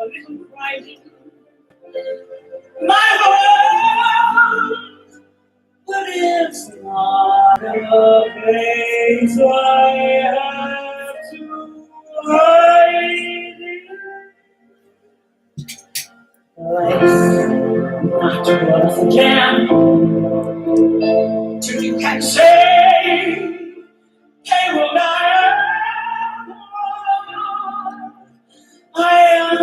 little private. My world, but it's not a place I have to hide in. Life's not worth a damn till you can say, hey, well, I am.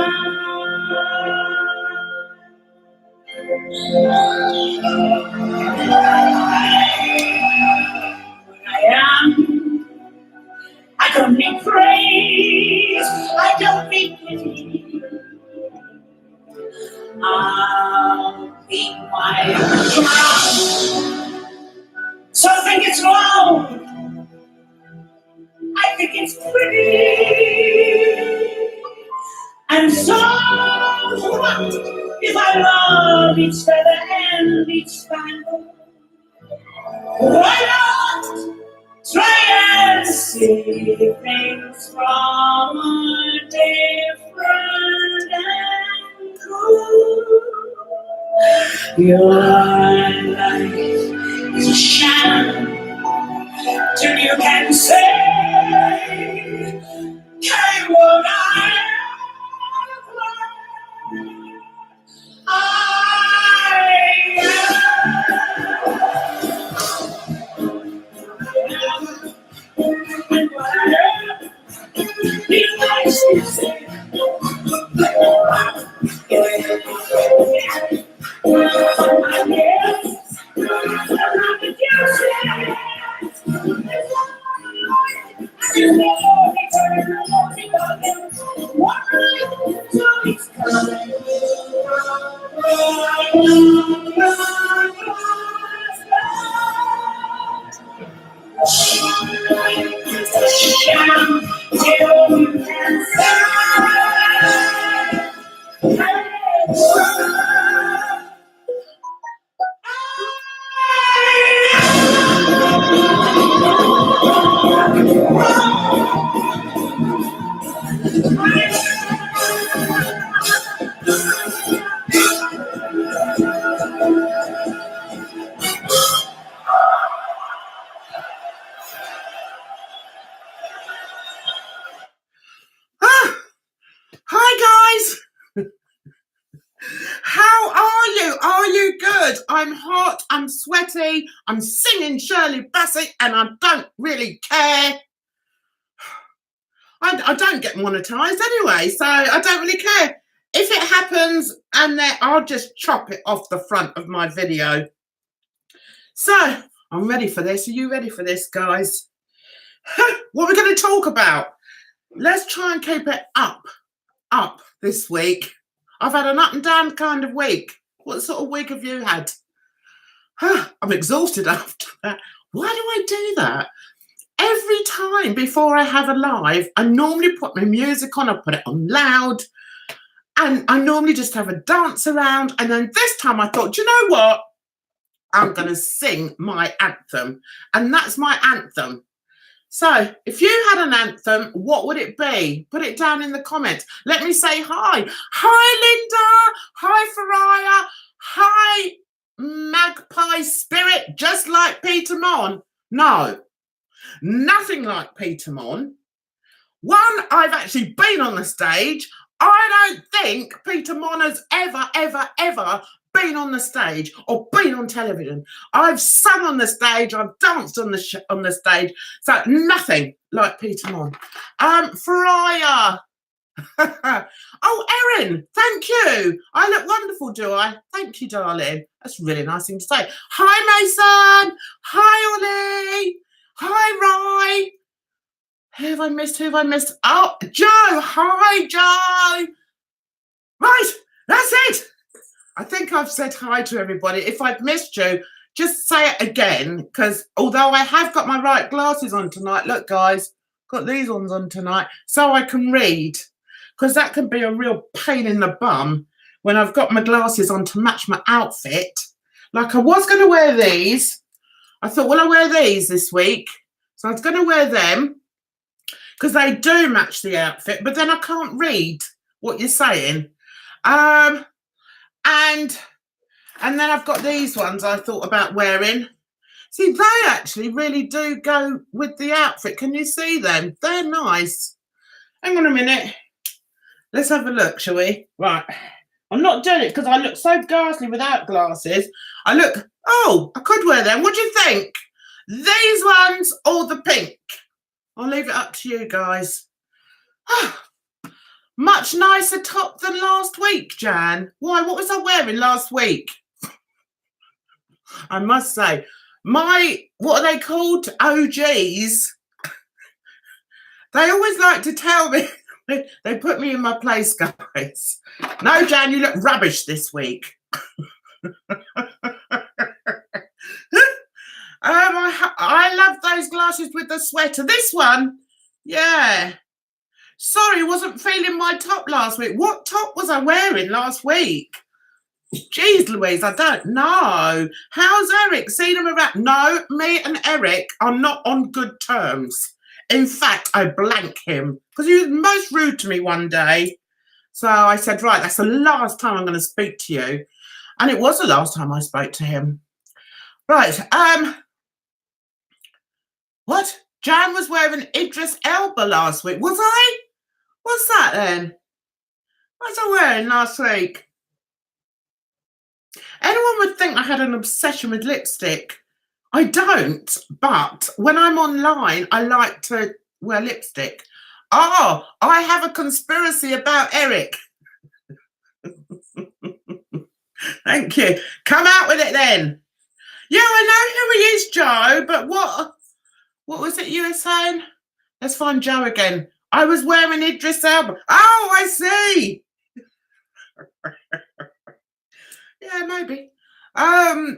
I don't need praise, I don't need pity. I'll be my crown. Some think it's wrong, I think it's pretty. And so what if I love each feather and each spangle? Why not try and see things from a different angle? Your life is a sham till you can say, hey, what I'm hot, I'm sweaty, I'm singing Shirley Bassey, and I don't really care. I don't get monetized anyway, so I don't really care. If it happens, and then I'll just chop it off the front of my video. So, I'm ready for this. Are you ready for this, guys? What we're going to talk about? Let's try and keep it up this week. I've had an up and down kind of week. What sort of week have you had? I'm exhausted after that. Why do I do that? Every time before I have a live, I normally put my music on, I put it on loud, and I normally just have a dance around. And then this time I thought, you know what? I'm going to sing my anthem. And that's my anthem. So if you had an anthem, what would it be? Put it down in the comments. Let me say hi. Hi, Linda. Hi, Faraya. Hi, Magpie Spirit, just like Peter Mon. No, nothing like Peter Mon. One, I've actually been on the stage. I don't think Peter Mon has ever been on the stage or been on television. I've sung on the stage, I've danced on the stage, so nothing like Peter Mon. Faraya. Oh, Erin, thank you. I look wonderful, do I? Thank you, darling. That's a really nice thing to say. Hi, Mason. Hi, Ollie. Hi, Rye. Who have I missed? Oh, Joe. Hi, Joe. Right, that's it. I think I've said hi to everybody. If I've missed you, just say it again, because although I have got my right glasses on tonight, look, guys, got these ones on tonight, so I can read, because that can be a real pain in the bum when I've got my glasses on to match my outfit. Like I was going to wear these. I thought, will I wear these this week? So I was going to wear them because they do match the outfit, but then I can't read what you're saying. And then I've got these ones I thought about wearing. See, they actually really do go with the outfit. Can you see them? They're nice. Hang on a minute. Let's have a look, shall we? Right. I'm not doing it because I look so ghastly without glasses. Oh, I could wear them. What do you think? These ones or the pink? I'll leave it up to you guys. Much nicer top than last week, Jan. Why? What was I wearing last week? I must say, what are they called? OGs. They always like to tell me, they put me in my place, guys. No, Jan, you look rubbish this week. I love those glasses with the sweater. This one, yeah. Sorry, wasn't feeling my top last week. What top was I wearing last week? Jeez Louise, I don't know. How's Eric? Seen him around? No, me and Eric are not on good terms. In fact, I blank him because he was most rude to me one day. So I said, right, that's the last time I'm going to speak to you. And it was the last time I spoke to him. Right. What? Jan was wearing Idris Elba last week. Was I? What's that then? What was I wearing last week? Anyone would think I had an obsession with lipstick. I don't, but when I'm online, I like to wear lipstick. Oh, I have a conspiracy about Eric. Thank you. Come out with it then. Yeah, I know who he is, Joe, but what was it you were saying? Let's find Joe again. I was wearing Idris Elba. Oh, I see. Yeah, maybe.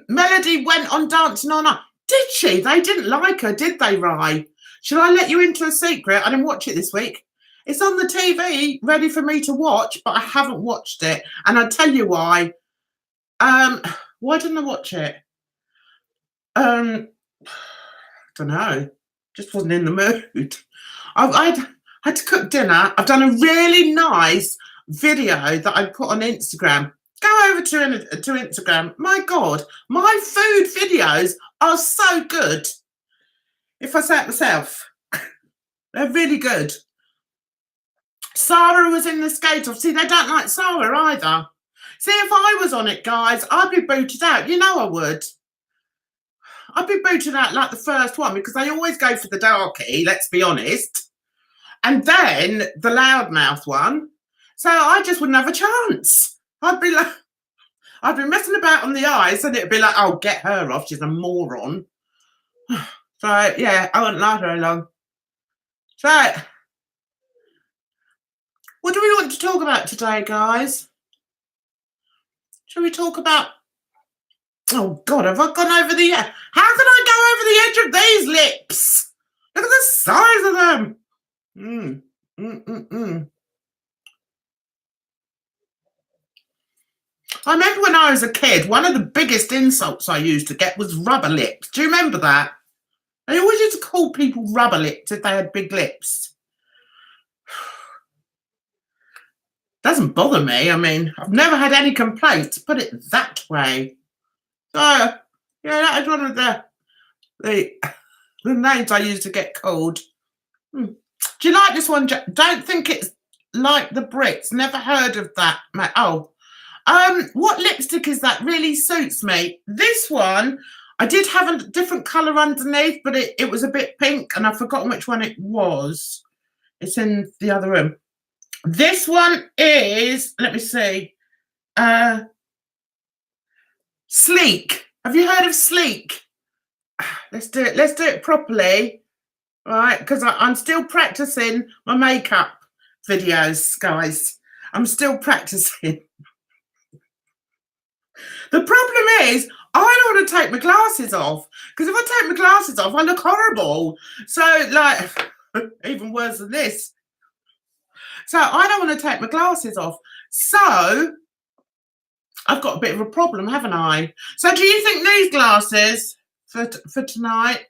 Melody went on Dancing on Ice. Did she? They didn't like her, did they, Rye? Shall I let you into a secret? I didn't watch it this week. It's on the TV, ready for me to watch, but I haven't watched it. And I'll tell you why. Why didn't I watch it? I don't know. Just wasn't in the mood. I had to cook dinner. I've done a really nice video that I put on Instagram. Go over to Instagram. My God, my food videos are so good. If I say it myself, they're really good. Sarah was in the skate off. See, they don't like Sarah either. See, if I was on it, guys, I'd be booted out. You know I would. I'd be booted out like the first one because they always go for the darkie, let's be honest. And then the loudmouth one. So I just wouldn't have a chance. I'd be messing about on the ice and it'd be like, oh, get her off. She's a moron. So, yeah, I wouldn't last very long. So, what do we want to talk about today, guys? Shall we talk about... Oh, God, have I gone over the... How can I go over the edge of these lips? Look at the size of them. I remember when I was a kid, one of the biggest insults I used to get was rubber lips. Do you remember that? They always used to call people rubber lips if they had big lips. Doesn't bother me. I mean, I've never had any complaints, put it that way. So, yeah, that is one of the names I used to get called. Do you like this one? Don't think it's like the Brits. Never heard of that. Oh, what lipstick is that? Really suits me. This one, I did have a different colour underneath, but it was a bit pink, and I've forgotten which one it was. It's in the other room. This one is, let me see, Sleek. Have you heard of Sleek? Let's do it. Let's do it properly, right? Because I'm still practicing my makeup videos, guys. I'm still practicing. The problem is, I don't want to take my glasses off because if I take my glasses off, I look horrible. So, like, even worse than this. So I don't want to take my glasses off. So I've got a bit of a problem, haven't I? So do you think these glasses for tonight?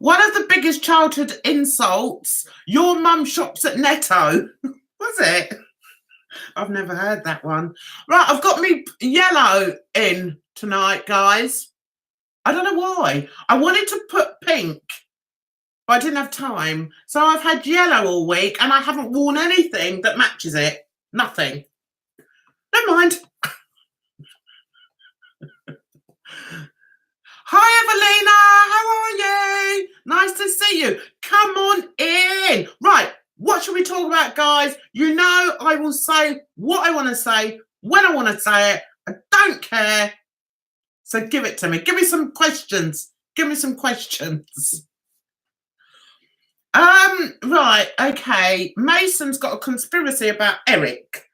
One of the biggest childhood insults, your mum shops at Netto. Was it? I've never heard that one. Right, I've got me yellow in tonight, guys. I don't know why. I wanted to put pink, but I didn't have time. So I've had yellow all week and I haven't worn anything that matches it. Nothing. Never mind. Hi, Evelina. How are you? Nice to see you. Come on in. Right. What should we talk about, guys? You know I will say what I want to say when I want to say it. I don't care. So give it to me. Give me some questions. Give me some questions. Right. Okay. Mason's got a conspiracy about Eric.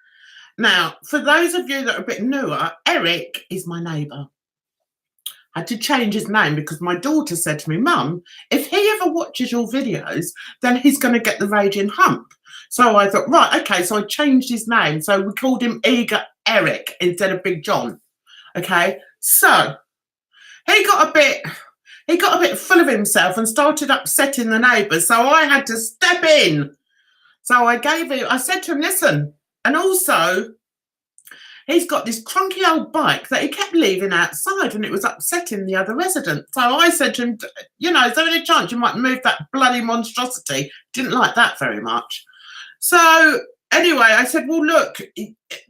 Now, for those of you that are a bit newer, Eric is my neighbour. I had to change his name because my daughter said to me, Mum, if he ever watches your videos, then he's going to get the raging hump. So I thought, right, okay, so I changed his name. So we called him Eager Eric instead of Big John. Okay, so he got a bit full of himself and started upsetting the neighbours. So I had to step in. So I said to him, listen, and also, he's got this clunky old bike that he kept leaving outside and it was upsetting the other residents. So I said to him, you know, is there any chance you might move that bloody monstrosity? Didn't like that very much. So anyway, I said, well, look,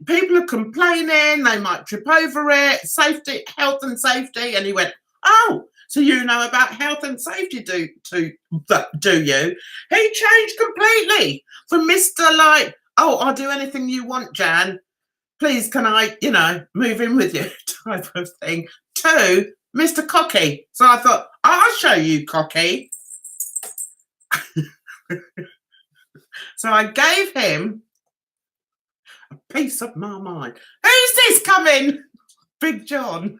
people are complaining, they might trip over it, safety, health and safety. And he went, oh, so you know about health and safety, do you? He changed completely from Mr. like, oh, I'll do anything you want, Jan. Please, can I, you know, move in with you type of thing, to Mr. Cocky. So I thought, I'll show you, Cocky. So I gave him a piece of my mind. Who's this coming? Big John.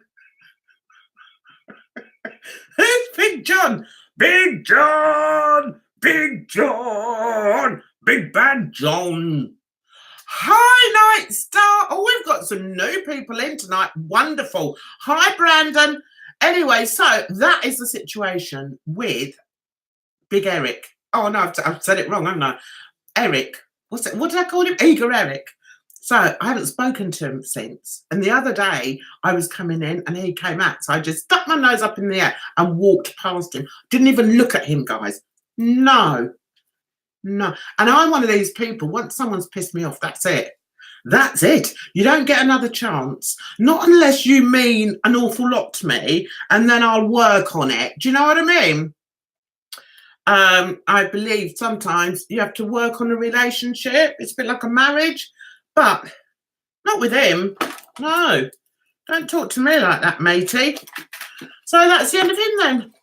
Who's Big John? Big John! Big John! Big Bad John. Hi, Night Star. Oh, we've got some new people in tonight. Wonderful. Hi, Brandon. Anyway, so that is the situation with Big Eric. Oh, no, I've said it wrong, haven't I? Eric. What did I call him? Eager Eric. So I haven't spoken to him since. And the other day I was coming in and he came out. So I just stuck my nose up in the air and walked past him. Didn't even look at him, guys. No. And I'm one of these people, once someone's pissed me off, that's it. That's it. You don't get another chance. Not unless you mean an awful lot to me and then I'll work on it. Do you know what I mean? I believe sometimes you have to work on a relationship. It's a bit like a marriage, but not with him. No, don't talk to me like that, matey. So that's the end of him then.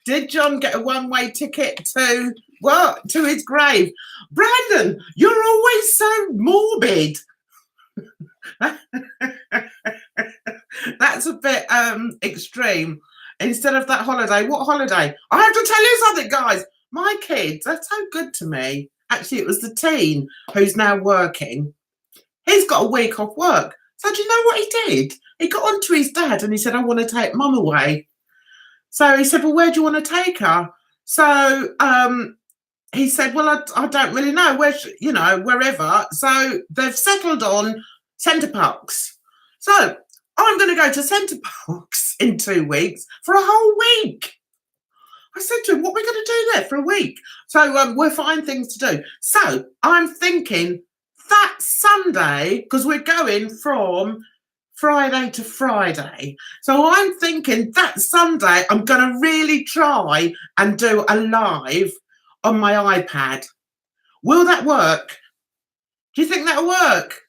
Did John get a one-way ticket to what? To his grave? Brandon, you're always so morbid. That's a bit extreme. Instead of that holiday, what holiday? I have to tell you something, guys. My kids, they're so good to me. Actually, it was the teen who's now working. He's got a week off work. So do you know what he did? He got on to his dad and he said, I want to take Mum away. So he said, well, where do you want to take her? So he said, well, I don't really know, wherever. So they've settled on Centre Parks. So I'm going to go to Centre Parks in 2 weeks for a whole week. I said to him, what are we going to do there for a week? So we'll find things to do. So I'm thinking that Sunday, because we're going from Friday to Friday. So I'm thinking that Sunday, I'm going to really try and do a live on my iPad. Will that work? Do you think that'll work?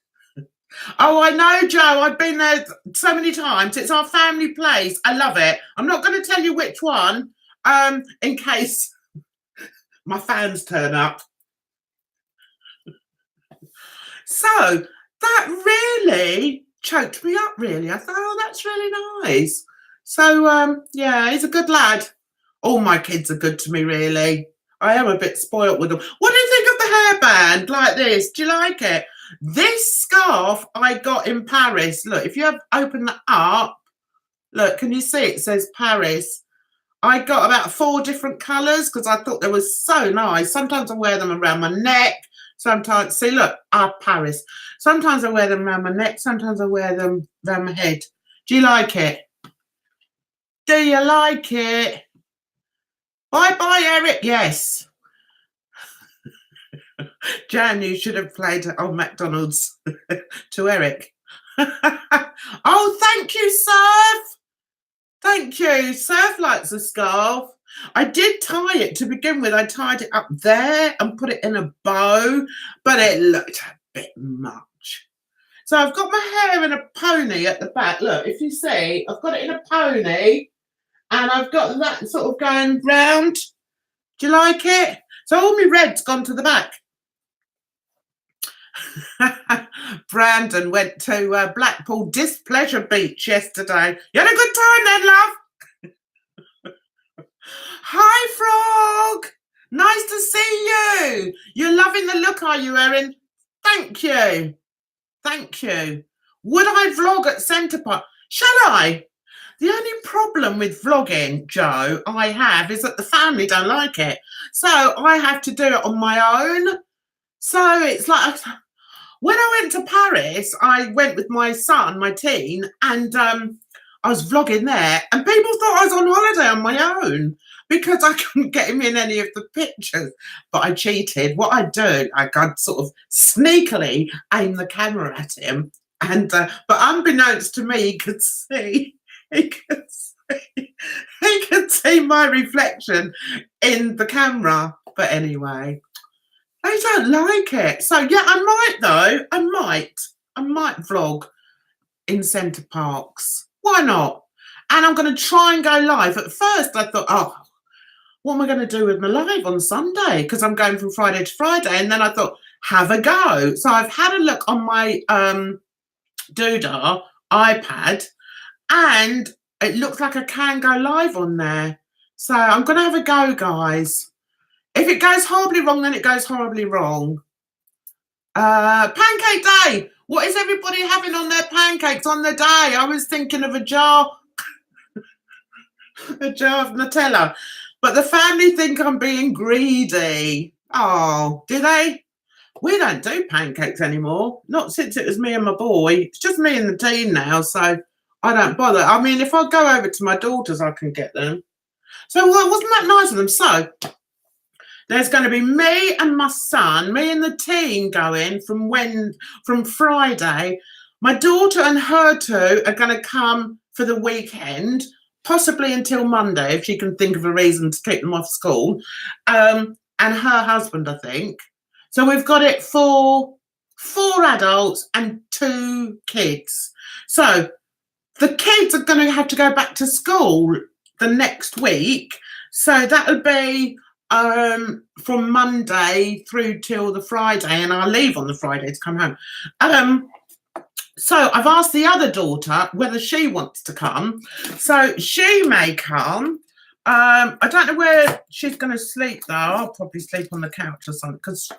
Oh, I know, Joe. I've been there so many times. It's our family place. I love it. I'm not going to tell you which one, in case my fans turn up. So that really choked me up, really. I thought, oh, that's really nice. So, yeah, he's a good lad. All my kids are good to me, really. I am a bit spoilt with them. What do you think of the hairband like this? Do you like it? This scarf I got in Paris. Look, if you have opened that up, look, can you see it says Paris? I got about 4 different colours because I thought they were so nice. Sometimes I wear them around my neck. Sometimes, see, look, Paris. Sometimes I wear them around my neck. Sometimes I wear them around my head. Do you like it? Do you like it? Bye-bye, Eric. Yes. Jan, you should have played on McDonald's to Eric. Oh, thank you, Surf. Thank you. Surf likes a scarf. I did tie it to begin with. I tied it up there and put it in a bow, but it looked a bit much. So I've got my hair in a pony at the back. Look, if you see, I've got it in a pony and I've got that sort of going round. Do you like it? So all my red's gone to the back. Brandon went to Blackpool Displeasure Beach yesterday. You had a good time then, love? Hi, Frog. Nice to see you. You're loving the look, are you, Erin? Thank you. Thank you. Would I vlog at Centre Park? Shall I? The only problem with vlogging, Joe, I have is that the family don't like it. So I have to do it on my own. So it's like, when I went to Paris, I went with my son, my teen, and I was vlogging there, and people thought I was on holiday on my own because I couldn't get him in any of the pictures. But I cheated. What I do, I'd sort of sneakily aim the camera at him, and but unbeknownst to me, he could see my reflection in the camera. But anyway, they don't like it. So yeah, I might though. I might vlog in Centre Parks. Why not? And I'm going to try and go live. At first I thought, oh, what am I going to do with my live on Sunday? Because I'm going from Friday to Friday. And then I thought, have a go. So I've had a look on my Doodah iPad, and it looks like I can go live on there. So I'm going to have a go, guys. If it goes horribly wrong, then it goes horribly wrong. Pancake day. What is everybody having on their pancakes on the day? I was thinking of a jar of Nutella. But the family think I'm being greedy. Oh, do they? We don't do pancakes anymore. Not since it was me and my boy. It's just me and the teen now, so I don't bother. I mean, if I go over to my daughter's, I can get them. So well, wasn't that nice of them? So there's going to be me and my son, me and the teen going from Friday. My daughter and her two are going to come for the weekend, possibly until Monday, if she can think of a reason to take them off school. And her husband, I think. So we've got it for 4 adults and 2 kids. So the kids are going to have to go back to school the next week. So that'll be from Monday through till the Friday, and I'll leave on the Friday to come home. So I've asked the other daughter whether she wants to come. So she may come. I don't know where she's going to sleep though. I'll probably sleep on the couch or something because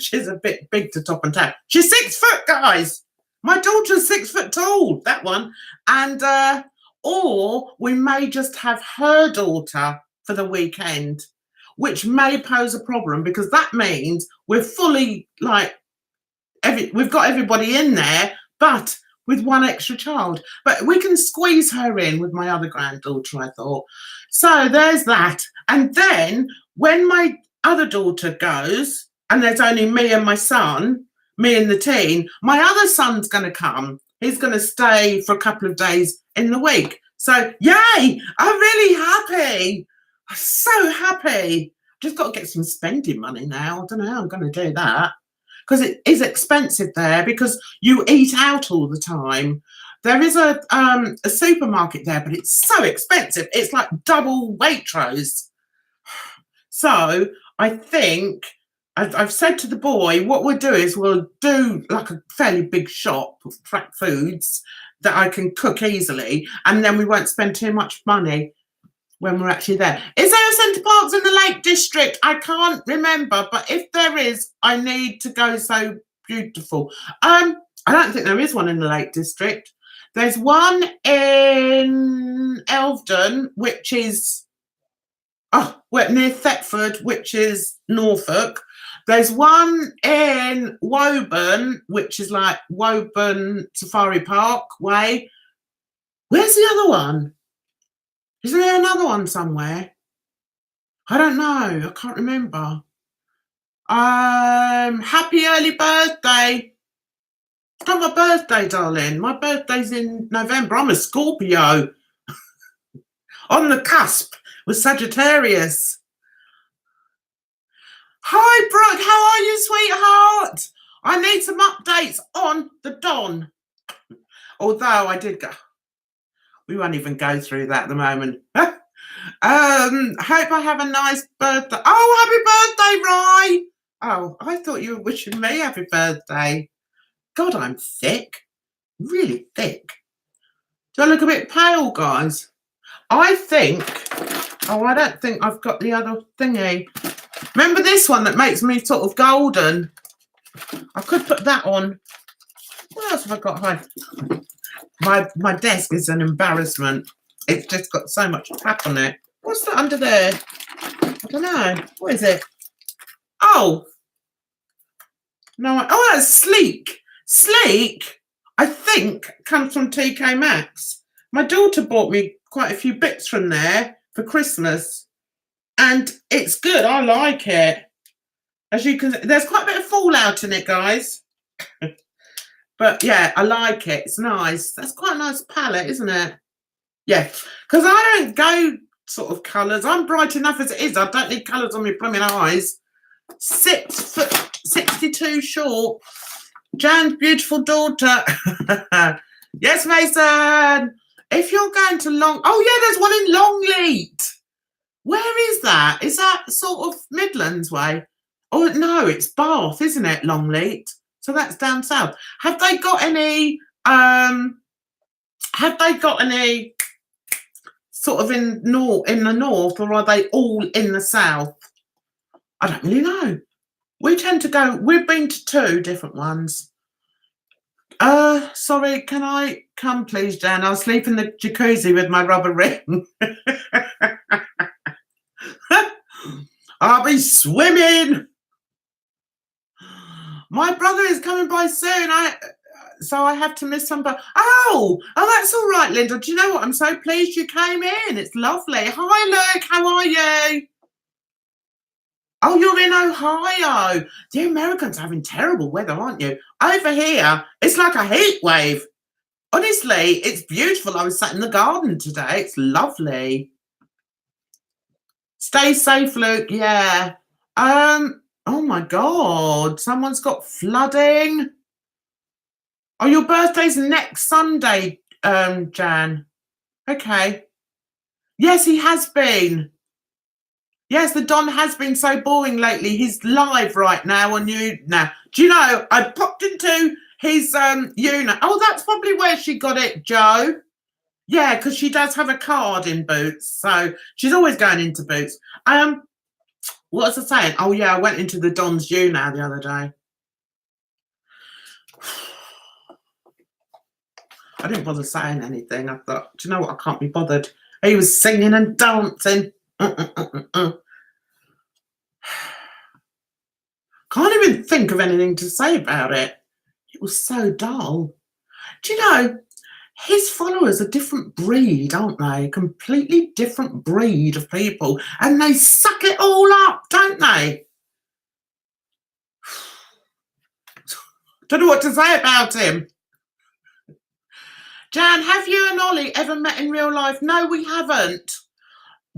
she's a bit big to top and tail. She's 6 foot, guys. My daughter's 6 foot tall, that one. And or we may just have her daughter for the weekend, which may pose a problem because that means we're fully like we've got everybody in there, but with 1 extra child. But we can squeeze her in with my other granddaughter, I thought. So there's that. And then when my other daughter goes, and there's only me and my son, me and the teen, my other son's going to come. He's going to stay for a couple of days in the week. So yay! I'm really happy. I'm so happy. Just got to get some spending money now. I don't know how I'm going to do that. Because it is expensive there because you eat out all the time. There is a supermarket there, but it's so expensive. It's like double Waitrose. So I think I've said to the boy, what we'll do is we'll do like a fairly big shop of track foods that I can cook easily, and then we won't spend too much money when we're actually there. Is there a Centre Parks in the Lake District? I can't remember, but if there is, I need to go so beautiful. I don't think there is one in the Lake District. There's one in Elvedon, which is near Thetford, which is Norfolk. There's one in Woburn, which is like Woburn Safari Park way. Where's the other one? Isn't there another one somewhere? I don't know. I can't remember. Happy early birthday. It's not my birthday, darling. My birthday's in November. I'm a Scorpio. On the cusp with Sagittarius. Hi, Brooke. How are you, sweetheart? I need some updates on the Don. Although I did go. We won't even go through that at the moment. Hope I have a nice birthday. Oh, happy birthday, Rye. Oh, I thought you were wishing me happy birthday. God, I'm thick. Really thick. Do I look a bit pale, guys? I think... Oh, I don't think I've got the other thingy. Remember this one that makes me sort of golden? I could put that on. What else have I got? My desk is an embarrassment. It's just got so much crap on it. What's that under there? I don't know. What is it? Oh. No. Oh, that's Sleek. Sleek, I think, comes from TK Maxx. My daughter bought me quite a few bits from there for Christmas. And it's good. I like it. As you can, there's quite a bit of fallout in it, guys. But yeah, I like it. It's nice. That's quite a nice palette, isn't it? Yeah, because I don't go sort of colours. I'm bright enough as it is. I don't need colours on my blooming eyes. 6 foot 62 short. Jan's beautiful daughter. Yes, Mason. If you're going to there's one in Longleat. Where is that? Is that sort of Midlands way? Oh no, it's Bath, isn't it? Longleat. So that's down south. Have they got any sort of in the north, or are they all in the south? I don't really know. We've been to 2 different ones. Sorry, can I come please, Jan? I'll sleep in the jacuzzi with my rubber ring. I'll be swimming. My brother is coming by soon. So I have to miss some. Oh, that's all right, Linda. Do you know what? I'm so pleased you came in. It's lovely. Hi, Luke. How are you? Oh, you're in Ohio. The Americans are having terrible weather, aren't you? Over here, it's like a heat wave. Honestly, it's beautiful. I was sat in the garden today. It's lovely. Stay safe, Luke. Yeah. Oh my God. Someone's got flooding. Oh, your birthday's next Sunday, Jan. Okay. Yes, he has been. Yes, the Don has been so boring lately. He's live right now on you now. Do you know, I popped into his unit. Oh, that's probably where she got it, Joe. Yeah, because she does have a card in Boots. So she's always going into Boots. What was I saying? Oh, yeah, I went into the Don's now the other day. I didn't bother saying anything. I thought, do you know what? I can't be bothered. He was singing and dancing. Can't even think of anything to say about it. It was so dull. Do you know, his followers are a different breed, aren't they? Completely different breed of people. And they suck it all up, don't they? Don't know what to say about him. Jan, have you and Ollie ever met in real life? No, we haven't.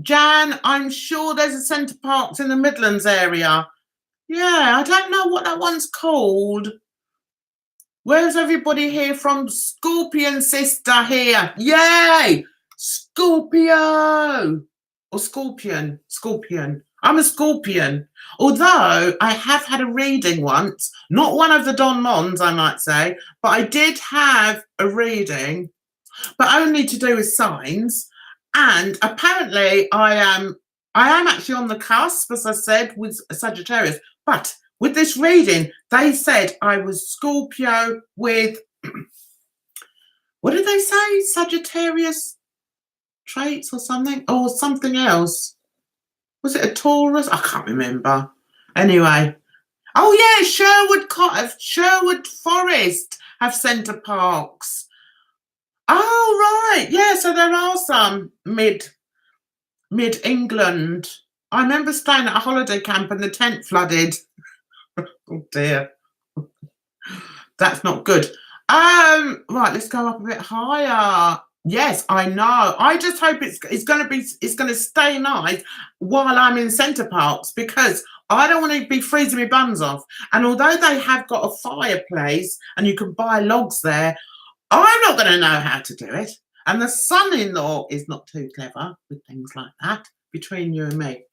Jan, I'm sure there's a Centre Parks in the Midlands area. Yeah, I don't know what that one's called. Where's everybody here from? Scorpion sister here. Yay! Scorpio. Or Scorpion. Scorpion. I'm a Scorpion. Although I have had a reading once. Not one of the Don Mons, I might say. But I did have a reading. But only to do with signs. And apparently I am actually on the cusp, as I said, with Sagittarius. But with this reading, they said I was Scorpio with, what did they say? Sagittarius traits or something? Or something else. Was it a Taurus? I can't remember. Anyway. Oh, yeah, Sherwood Forest have centre parks. Oh, right. Yeah, so there are some mid-England. I remember staying at a holiday camp and the tent flooded. Oh, dear. That's not good. Right, let's go up a bit higher. Yes, I know. I just hope it's going to stay nice while I'm in centre parks, because I don't want to be freezing my buns off. And although they have got a fireplace and you can buy logs there, I'm not going to know how to do it. And the son-in-law is not too clever with things like that, between you and me.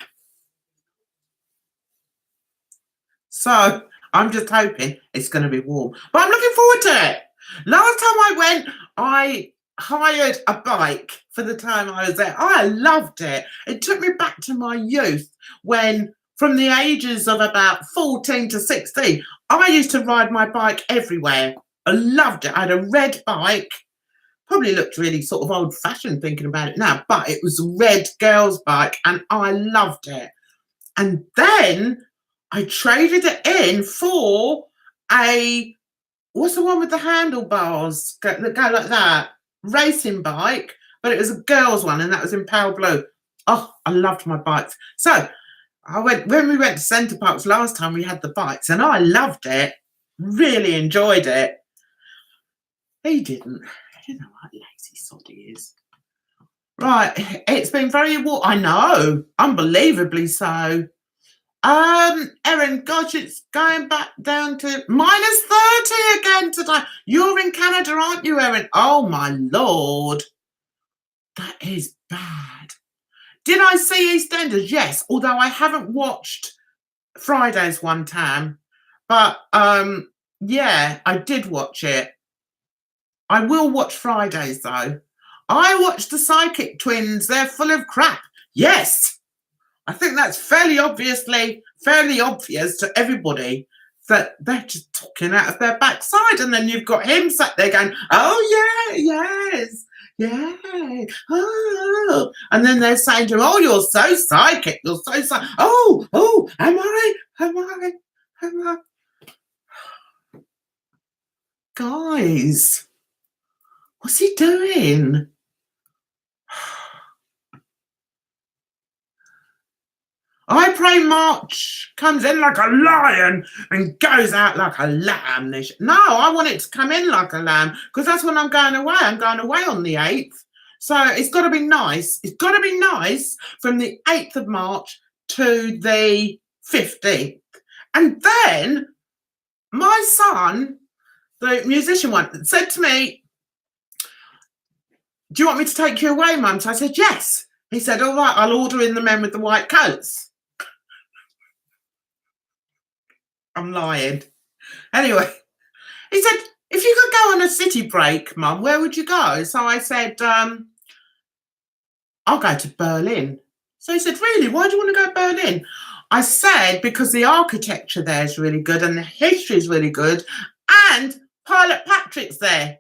So I'm just hoping it's going to be warm. But I'm looking forward to it. Last time I went, I hired a bike for the time I was there. I loved it. It took me back to my youth when, from the ages of about 14 to 16, I used to ride my bike everywhere. I loved it. I had a red bike. Probably looked really sort of old-fashioned thinking about it now, but it was a red girl's bike and I loved it. And then I traded it in for a, what's the one with the handlebars that go like that? Racing bike, but it was a girl's one, and that was in pale blue. Oh, I loved my bikes. So when we went to Centre Parks last time, we had the bikes, and I loved it. Really enjoyed it. He didn't. You know what lazy sod he is. Right, it's been very warm. I know, unbelievably so. Erin, gosh, it's going back down to -30 again today. You're in Canada, aren't you, Erin? Oh, my Lord. That is bad. Did I see EastEnders? Yes, although I haven't watched Friday's one time. But, yeah, I did watch it. I will watch Fridays, though. I watched the Psychic Twins. They're full of crap. Yes. I think that's fairly obvious to everybody that they're just talking out of their backside. And then you've got him sat there going, oh, yeah, yes, yeah, oh. And then they're saying to him, oh, you're so psychic, you're so psychic. Oh, am I? Guys, what's he doing? I pray March comes in like a lion and goes out like a lamb. No, I want it to come in like a lamb, because that's when I'm going away. I'm going away on the 8th. So it's got to be nice. It's got to be nice from the 8th of March to the 15th. And then my son, the musician one, said to me, do you want me to take you away, Mum? So I said, yes. He said, all right, I'll order in the men with the white coats. I'm lying. Anyway, he said, if you could go on a city break, Mum, where would you go? So I said, I'll go to Berlin. So he said, really? Why do you want to go to Berlin? I said, because the architecture there is really good and the history is really good, and Pilot Patrick's there.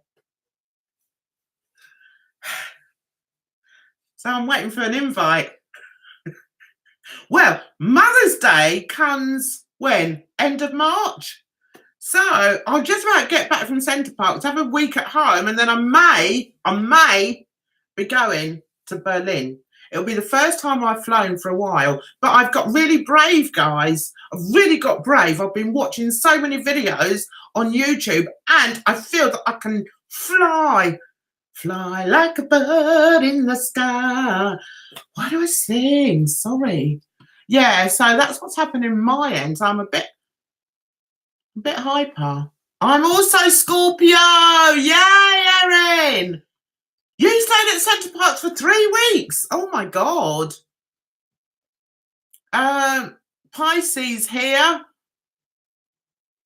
So I'm waiting for an invite. Well, Mother's Day comes when? End of March. So I'll just about get back from Centre Parks, have a week at home, and then I may be going to Berlin. It'll be the first time I've flown for a while, but I've got really brave, guys. I've really got brave. I've been watching so many videos on YouTube, and I feel that I can fly like a bird in the sky. Why do I sing? Sorry. Yeah, so that's what's happening my end. So I'm a bit hyper. I'm also Scorpio. Yay, Erin. You stayed at Centre Parks for 3 weeks. Oh my God. Pisces here.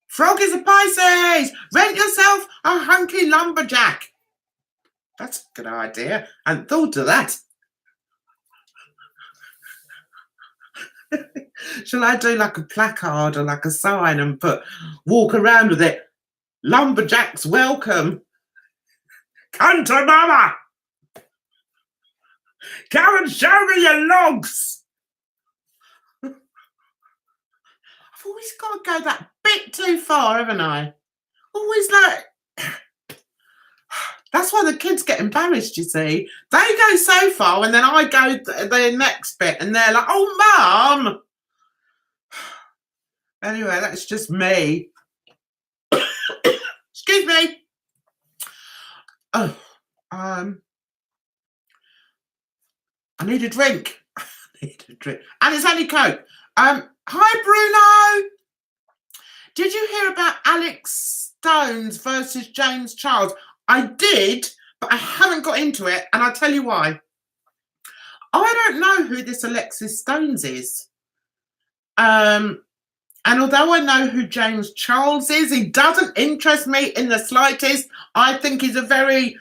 Frog is a Pisces. Rent yourself a hunky lumberjack. That's a good idea. I hadn't thought of that. Shall I do like a placard or like a sign and walk around with it? Lumberjacks welcome. Come to mama. Come and show me your logs. I've always got to go that bit too far, haven't I? Always like... That's why the kids get embarrassed, you see. They go so far and then I go the next bit and they're like, oh, Mum. Anyway, that's just me. Excuse me. Oh, I need a drink. And it's only Coke. Hi, Bruno. Did you hear about Alex Stones versus James Charles? I did, but I haven't got into it, and I'll tell you why. I don't know who this Alexis Stones is. And although I know who James Charles is, he doesn't interest me in the slightest. I think he's a very,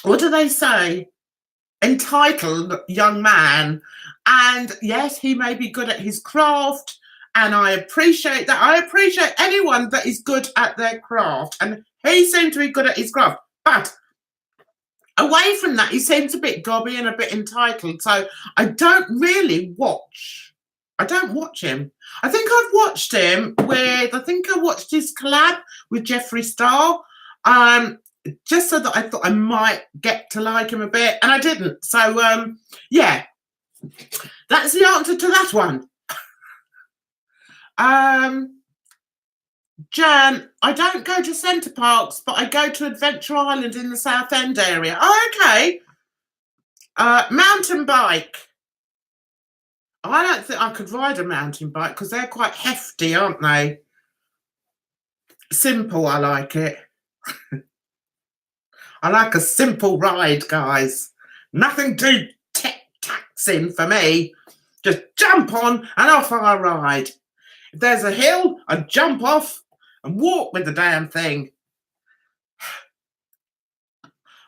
what do they say, entitled young man. And yes, he may be good at his craft, and I appreciate that. I appreciate anyone that is good at their craft, and he seemed to be good at his craft. But away from that, he seems a bit gobby and a bit entitled. So I don't really watch. I don't watch him. I think I've watched him with, I think I watched his collab with Jeffree Star, just so that I thought I might get to like him a bit, and I didn't. So, yeah, that's the answer to that one. Jan, I don't go to Centre Parks, but I go to Adventure Island in the South End area. Oh, okay. Mountain bike. I don't think I could ride a mountain bike because they're quite hefty, aren't they? Simple, I like it. I like a simple ride, guys. Nothing too taxing for me. Just jump on and off I ride. If there's a hill, I jump off and walk with the damn thing.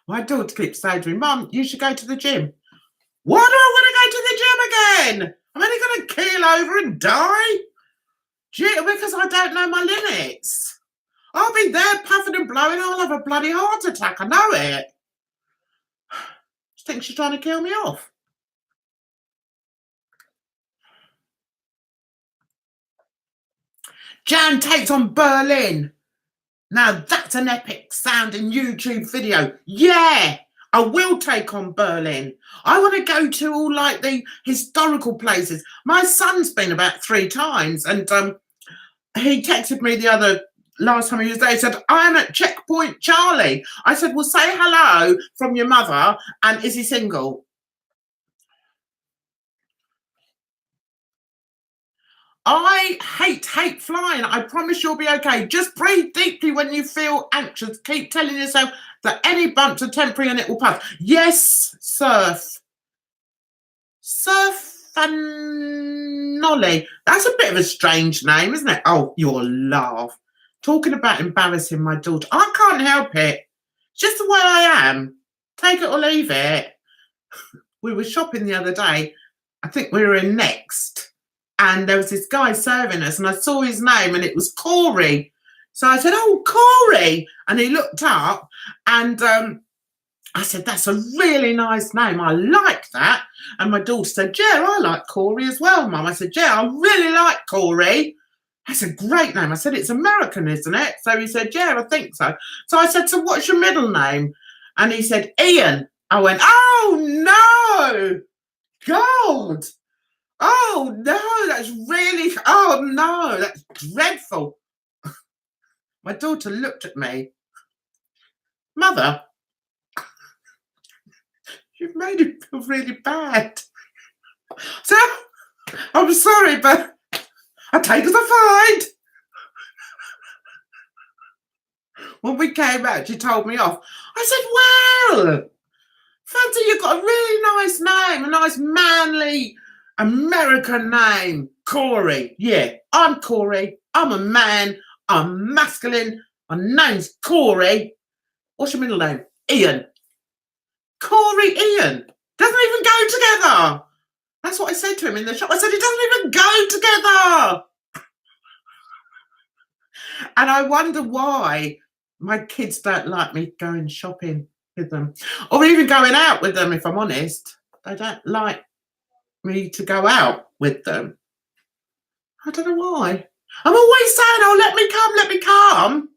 My daughter keeps saying to me, Mum, you should go to the gym. Why do I want to go to the gym again? I'm only going to keel over and die. Because I don't know my limits. I'll be there puffing and blowing. I'll have a bloody heart attack. I know it. She thinks she's trying to kill me off. Jan takes on Berlin. Now that's an epic sounding YouTube video. Yeah, I will take on Berlin. I want to go to all like the historical places. My son's been about 3 times, and he texted me last time he was there. He said, I'm at Checkpoint Charlie. I said, well, say hello from your mother, and is he single? I hate flying. I promise you'll be okay. Just breathe deeply when you feel anxious. Keep telling yourself that any bumps are temporary and it will pass. Yes, surf. Surfanoli. That's a bit of a strange name, isn't it? Oh, you'll laugh. Talking about embarrassing my daughter. I can't help it. It's just the way I am. Take it or leave it. We were shopping the other day. I think we were in Next. And there was this guy serving us, and I saw his name, and it was Corey. So I said, oh, Corey. And he looked up, and I said, that's a really nice name. I like that. And my daughter said, yeah, I like Corey as well, Mum. I said, yeah, I really like Corey. That's a great name. I said, it's American, isn't it? So he said, yeah, I think so. So I said, so what's your middle name? And he said, Ian. I went, oh, no. God. Oh, no, that's really, oh, no, that's dreadful. My daughter looked at me. Mother, you've made it feel really bad. So, I'm sorry, but I take as a find. When we came out, she told me off. I said, well, fancy you've got a really nice name, a nice manly American name, Corey. Yeah, I'm Corey. I'm a man. I'm masculine. My name's Corey. What's your middle name? Ian. Corey Ian. Doesn't even go together. That's what I said to him in the shop. I said, it doesn't even go And I wonder why my kids don't like me going shopping with them, or even going out with them, if I'm honest. They don't like me to go out with them. I don't know why. I'm always saying, oh, let me come, let me come.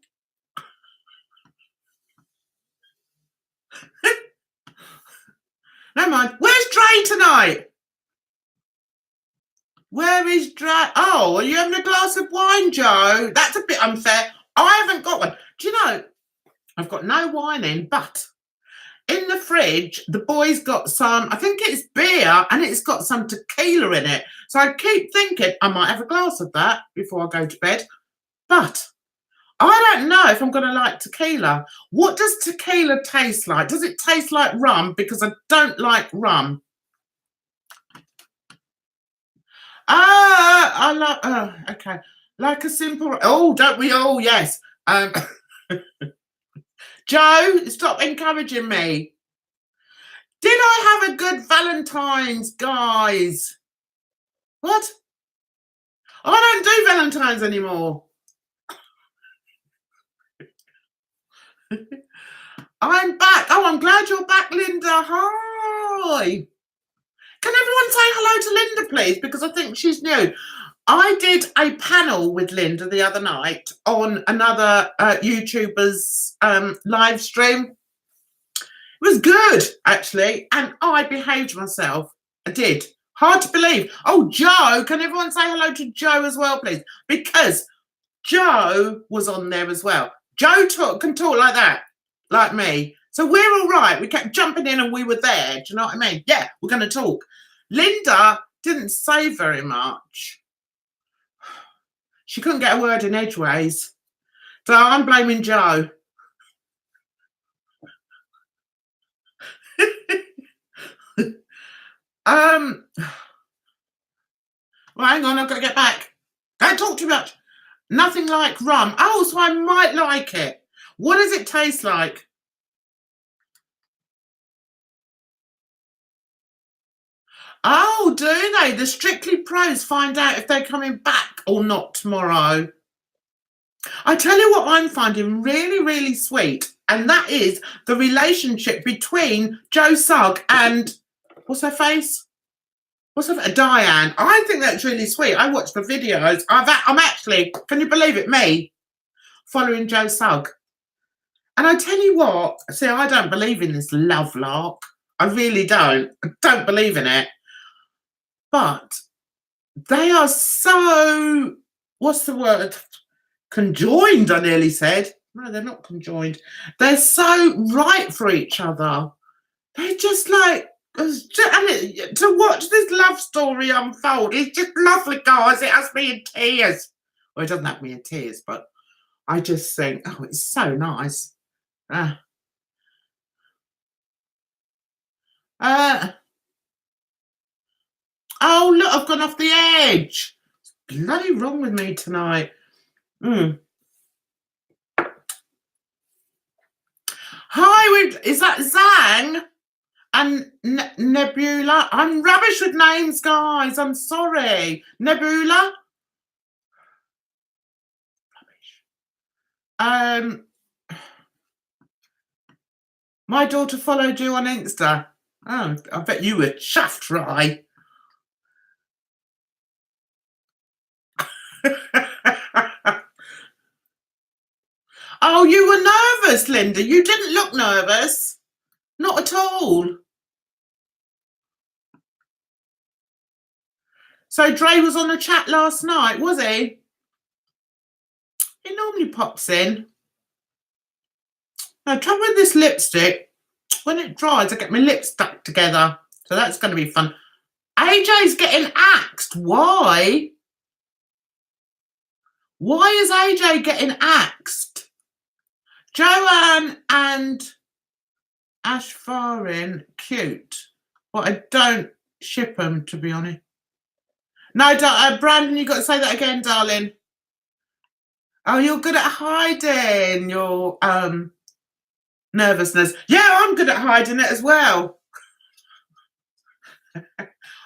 Never mind. Where's Dre tonight? Where is Dre? Oh, are you having a glass of wine, Joe? That's a bit unfair. I haven't got one. Do you know, I've got no wine in, but in the fridge, the boys got some, I think it's beer, and it's got some tequila in it. So I keep thinking I might have a glass of that before I go to bed. But I don't know if I'm going to like tequila. What does tequila taste like? Does it taste like rum? Because I don't like rum. I like, okay. Like a simple, oh, don't we all? Yes. Joe, stop encouraging me. Did I have a good Valentine's, guys? What? I don't do Valentine's anymore. I'm back. Oh, I'm glad you're back, Linda. Hi. Can everyone say hello to Linda, please? Because I think she's new. I did a panel with Linda the other night on another YouTuber's live stream. It was good, actually, and I behaved myself. I did. Hard to believe. Oh, Joe, can everyone say hello to Joe as well, please? Because Joe was on there as well. Joe can talk like that, like me. So we're all right. We kept jumping in and we were there. Do you know what I mean? Yeah, we're going to talk. Linda didn't say very much. She couldn't get a word in edgeways. So I'm blaming Joe. Well, hang on, I've got to get back. Don't talk too much. Nothing like rum. Oh, so I might like it. What does it taste like? Oh, do they? The Strictly Pros find out if they're coming back or not tomorrow. I tell you what I'm finding really, really sweet, and that is the relationship between Joe Sugg and, what's her face? What's her face? Diane. I think that's really sweet. I watched the videos. I'm actually, can you believe it, me, following Joe Sugg. And I tell you what, see, I don't believe in this love lark. I really don't. I don't believe in it. But they are so, what's the word? Conjoined, I nearly said. No, they're not conjoined. They're so right for each other. They're just like, to watch this love story unfold, it's just lovely, guys. It has me in tears. Well, it doesn't have me in tears, but I just think, oh, it's so nice. Oh, look, I've gone off the edge. What's bloody wrong with me tonight? Hi, is that Zhang and Nebula? I'm rubbish with names, guys. I'm sorry. Nebula? Rubbish. My daughter followed you on Insta. Oh, I bet you were chuffed, right? Oh, you were nervous, Linda. You didn't look nervous. Not at all. So Dre was on the chat last night, was he? He normally pops in. Now, trouble with this lipstick, when it dries, I get my lips stuck together. So that's going to be fun. AJ's getting axed. Why? Why is AJ getting axed? Joanne and Ash Farin, cute. But I don't ship them, to be honest. No, Brandon, you've got to say that again, darling. Oh, you're good at hiding your nervousness. Yeah, I'm good at hiding it as well.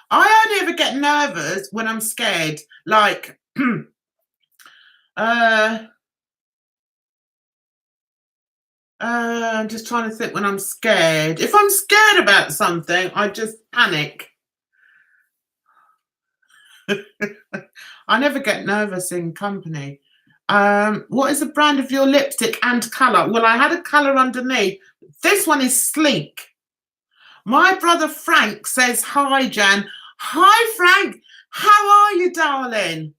I only ever get nervous when I'm scared. Like, I'm just trying to think when I'm scared. If I'm scared about something, I just panic. I never get nervous in company. What is the brand of your lipstick and colour? Well, I had a colour underneath. This one is Sleek. My brother Frank says, hi, Jan. Hi, Frank. How are you, darling?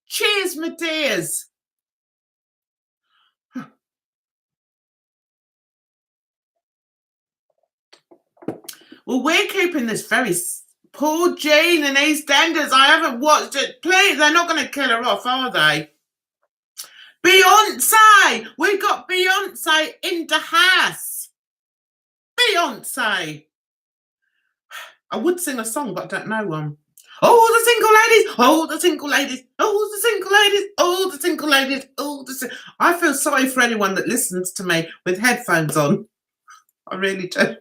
Cheers, my dears. Well, we're keeping this very... Poor Jean in EastEnders. I haven't watched it. Please, they're not going to kill her off, are they? Beyonce! We got Beyonce in the house. Beyonce. I would sing a song, but I don't know one. Oh, the single ladies! Oh, the single ladies! Oh, the single ladies! Oh, the single ladies! Oh, the... I feel sorry for anyone that listens to me with headphones on. I really do.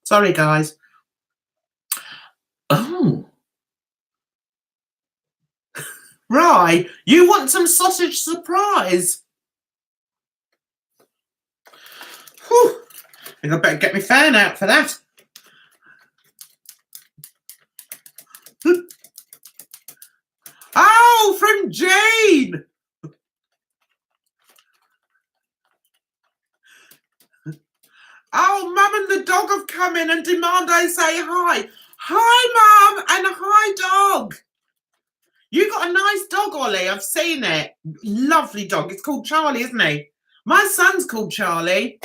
Sorry, guys. Oh. Right. You want some sausage surprise? Whew. I think I better get my fan out for that. Oh, from Jane. Oh, Mum and the dog have come in and demand I say hi. Hi, Mum, and hi, dog. You got a nice dog, Ollie. I've seen it. Lovely dog. It's called Charlie, isn't he? My son's called Charlie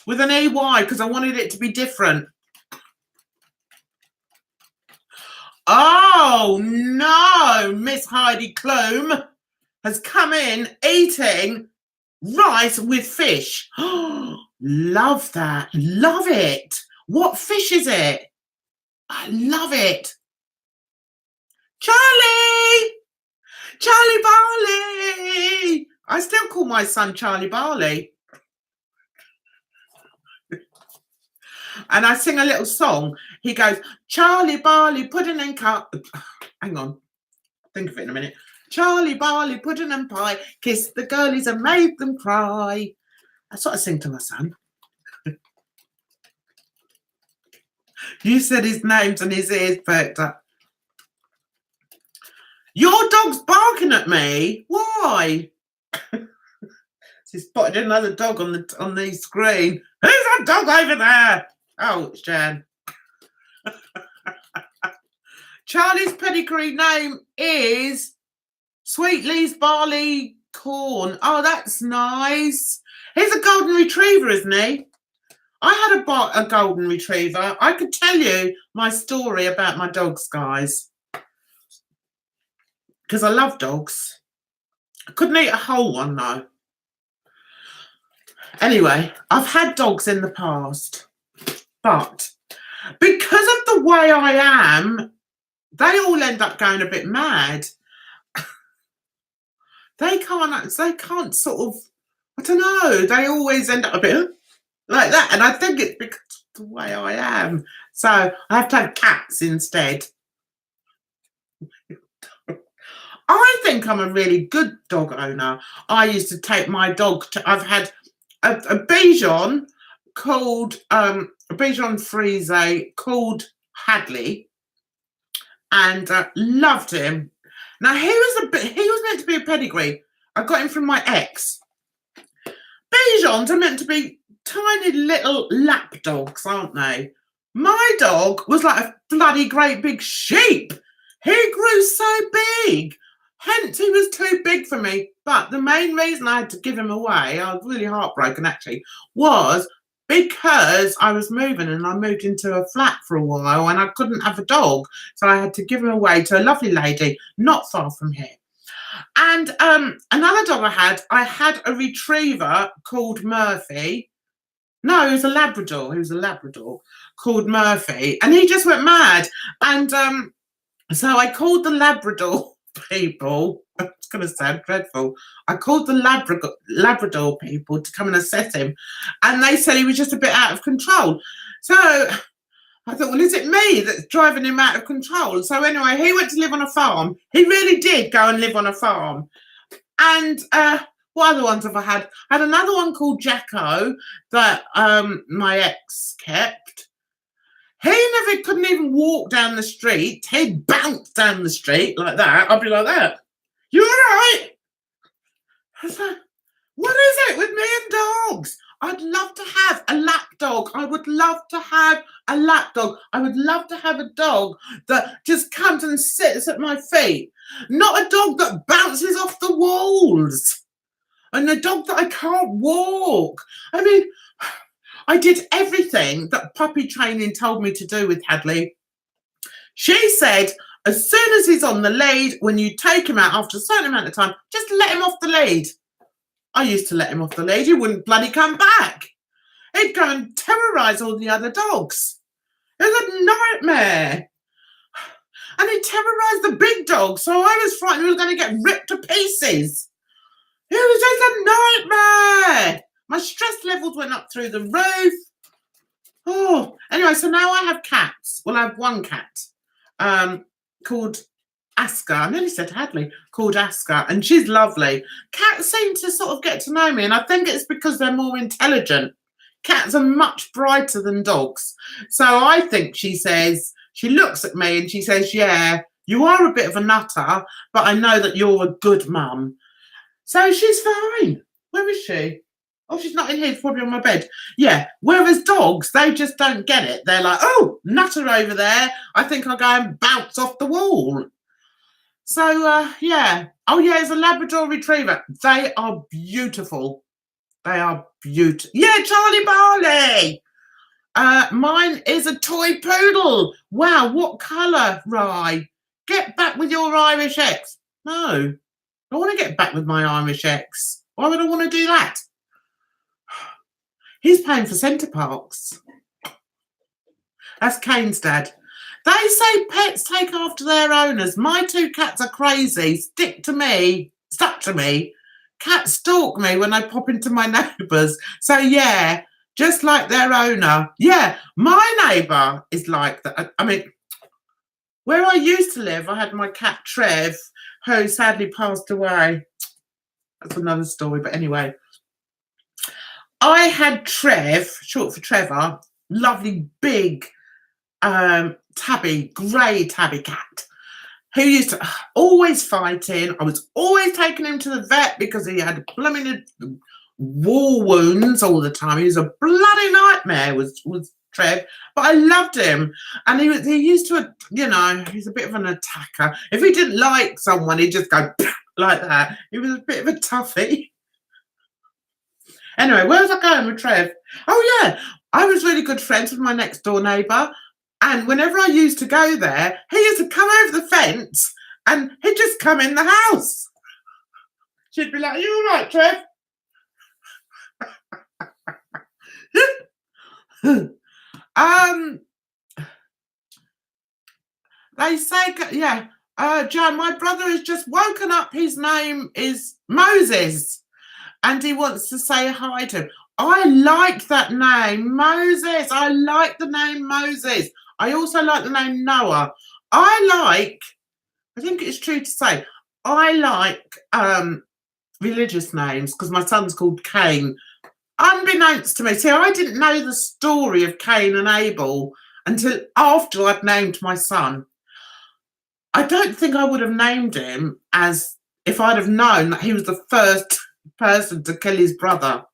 with an AY because I wanted it to be different. Oh, no. Miss Heidi Klum has come in eating rice with fish. Love that. Love it. What fish is it? I love it. Charlie! Charlie Barley! I still call my son Charlie Barley. And I sing a little song. He goes, Charlie Barley, pudding and cup. Hang on. Think of it in a minute. Charlie Barley, pudding and pie. Kiss the girlies and made them cry. That's what I sing to my son. You said his names and his ears perked up. Your dog's barking at me. Why? She spotted another dog on the screen. Who's that dog over there? Oh, it's Jan. Charlie's pedigree name is Sweetlee's Barley Corn. Oh, that's nice. He's a golden retriever, isn't he? I had a golden retriever. I could tell you my story about my dogs, guys, because I love dogs. I couldn't eat a whole one, though. Anyway, I've had dogs in the past, but because of the way I am, they all end up going a bit mad. They can't sort of, I don't know, they always end up a bit like that. And I think it's because of the way I am. So I have to have cats instead. I think I'm a really good dog owner. I used to take my dog to, I've had a Bichon called, a Bichon Frise called Hadley, and loved him. Now he was meant to be a pedigree. I got him from my ex. Bichons are meant to be tiny little lap dogs, aren't they? My dog was like a bloody great big sheep. He grew so big. Hence, he was too big for me. But the main reason I had to give him away, I was really heartbroken actually, was because I was moving and I moved into a flat for a while and I couldn't have a dog. So I had to give him away to a lovely lady not far from here. And another dog I had a retriever called Murphy. No, he was a Labrador. He was a Labrador called Murphy. And he just went mad. And so I called the Labrador people. It's going to sound dreadful. I called the Labrador people to come and assess him. And they said he was just a bit out of control. So I thought, well, is it me that's driving him out of control? So anyway, he went to live on a farm. He really did go and live on a farm. And What other ones have I had? I had another one called Jacko that my ex kept. He never couldn't even walk down the street. He'd bounce down the street like that. I'd be like that. You all right? I was like, what is it with me and dogs? I'd love to have a lap dog. I would love to have a lap dog. I would love to have a dog that just comes and sits at my feet. Not a dog that bounces off the walls. And a dog that I can't walk. I mean, I did everything that puppy training told me to do with Hadley. She said, as soon as he's on the lead, when you take him out after a certain amount of time, just let him off the lead. I used to let him off the lead. He wouldn't bloody come back. He'd go and terrorise all the other dogs. It was a nightmare. And he terrorised the big dog, so I was frightened he was going to get ripped to pieces. It was just a nightmare. My stress levels went up through the roof. Oh, anyway, so now I have cats. Well, I have one cat called Aska. I nearly said Hadley, called Aska, and she's lovely. Cats seem to sort of get to know me, and I think it's because they're more intelligent. Cats are much brighter than dogs. So I think she looks at me and she says, yeah, you are a bit of a nutter, but I know that you're a good mum. So she's fine. Where is she? Oh, she's not in here. She's probably on my bed. Yeah. Whereas dogs, they just don't get it. They're like, oh, nutter over there. I think I'll go and bounce off the wall. So, yeah. Oh, yeah, it's a Labrador Retriever. They are beautiful. They are beautiful. Yeah, Charlie Barley. Mine is a toy poodle. Wow, what colour, Rye? Get back with your Irish ex. No, I want to get back with my Irish ex. Why would I want to do that? He's paying for Centre Parks. That's Kane's dad. They say pets take after their owners. My two cats are crazy. Stuck to me. Cats stalk me when I pop into my neighbours. So, yeah, just like their owner. Yeah, my neighbour is like that. I mean, where I used to live, I had my cat Trev, who sadly passed away. That's another story, but anyway. I had Trev, short for Trevor, lovely big tabby, grey tabby cat, who used to always fighting. I was always taking him to the vet because he had blooming war wounds all the time. He was a bloody nightmare, was Trev, but I loved him. And he used to, you know, he's a bit of an attacker. If he didn't like someone, he'd just go like that. He was a bit of a toughie. Anyway, where was I going with Trev? Oh, yeah, I was really good friends with my next door neighbour. And whenever I used to go there, he used to come over the fence and he'd just come in the house. She'd be like, are you all right, Trev? They say, yeah, Jan, my brother has just woken up. His name is Moses. And he wants to say hi to him. I like that name, Moses. I like the name Moses. I also like the name Noah. I think it's true to say, I like religious names because my son's called Cain. Unbeknownst to me, see, I didn't know the story of Cain and Abel until after I'd named my son. I don't think I would have named him as if I'd have known that he was the first person to kill his brother.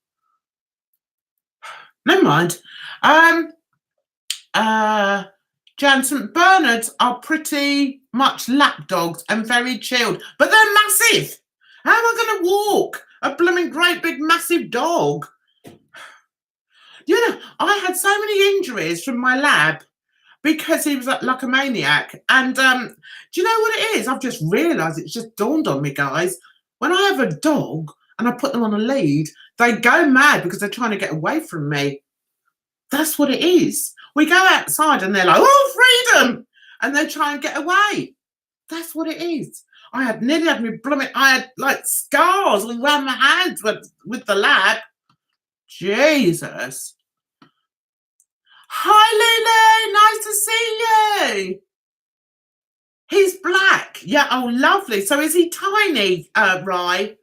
Never mind. Jan, St. Bernards are pretty much lap dogs and very chilled, but they're massive. How am I going to walk a blooming great big massive dog? You know, I had so many injuries from my lab because he was like a maniac. And do you know what it is? I've just realised, it's just dawned on me, guys. When I have a dog and I put them on a lead, they go mad because they're trying to get away from me. That's what it is. We go outside and they're like, oh, freedom! And they try and get away. That's what it is. I had like scars all around my hands with the lab. Jesus. Hi, Lulu. Nice to see you. He's black. Yeah, oh, lovely. So is he tiny, Rye?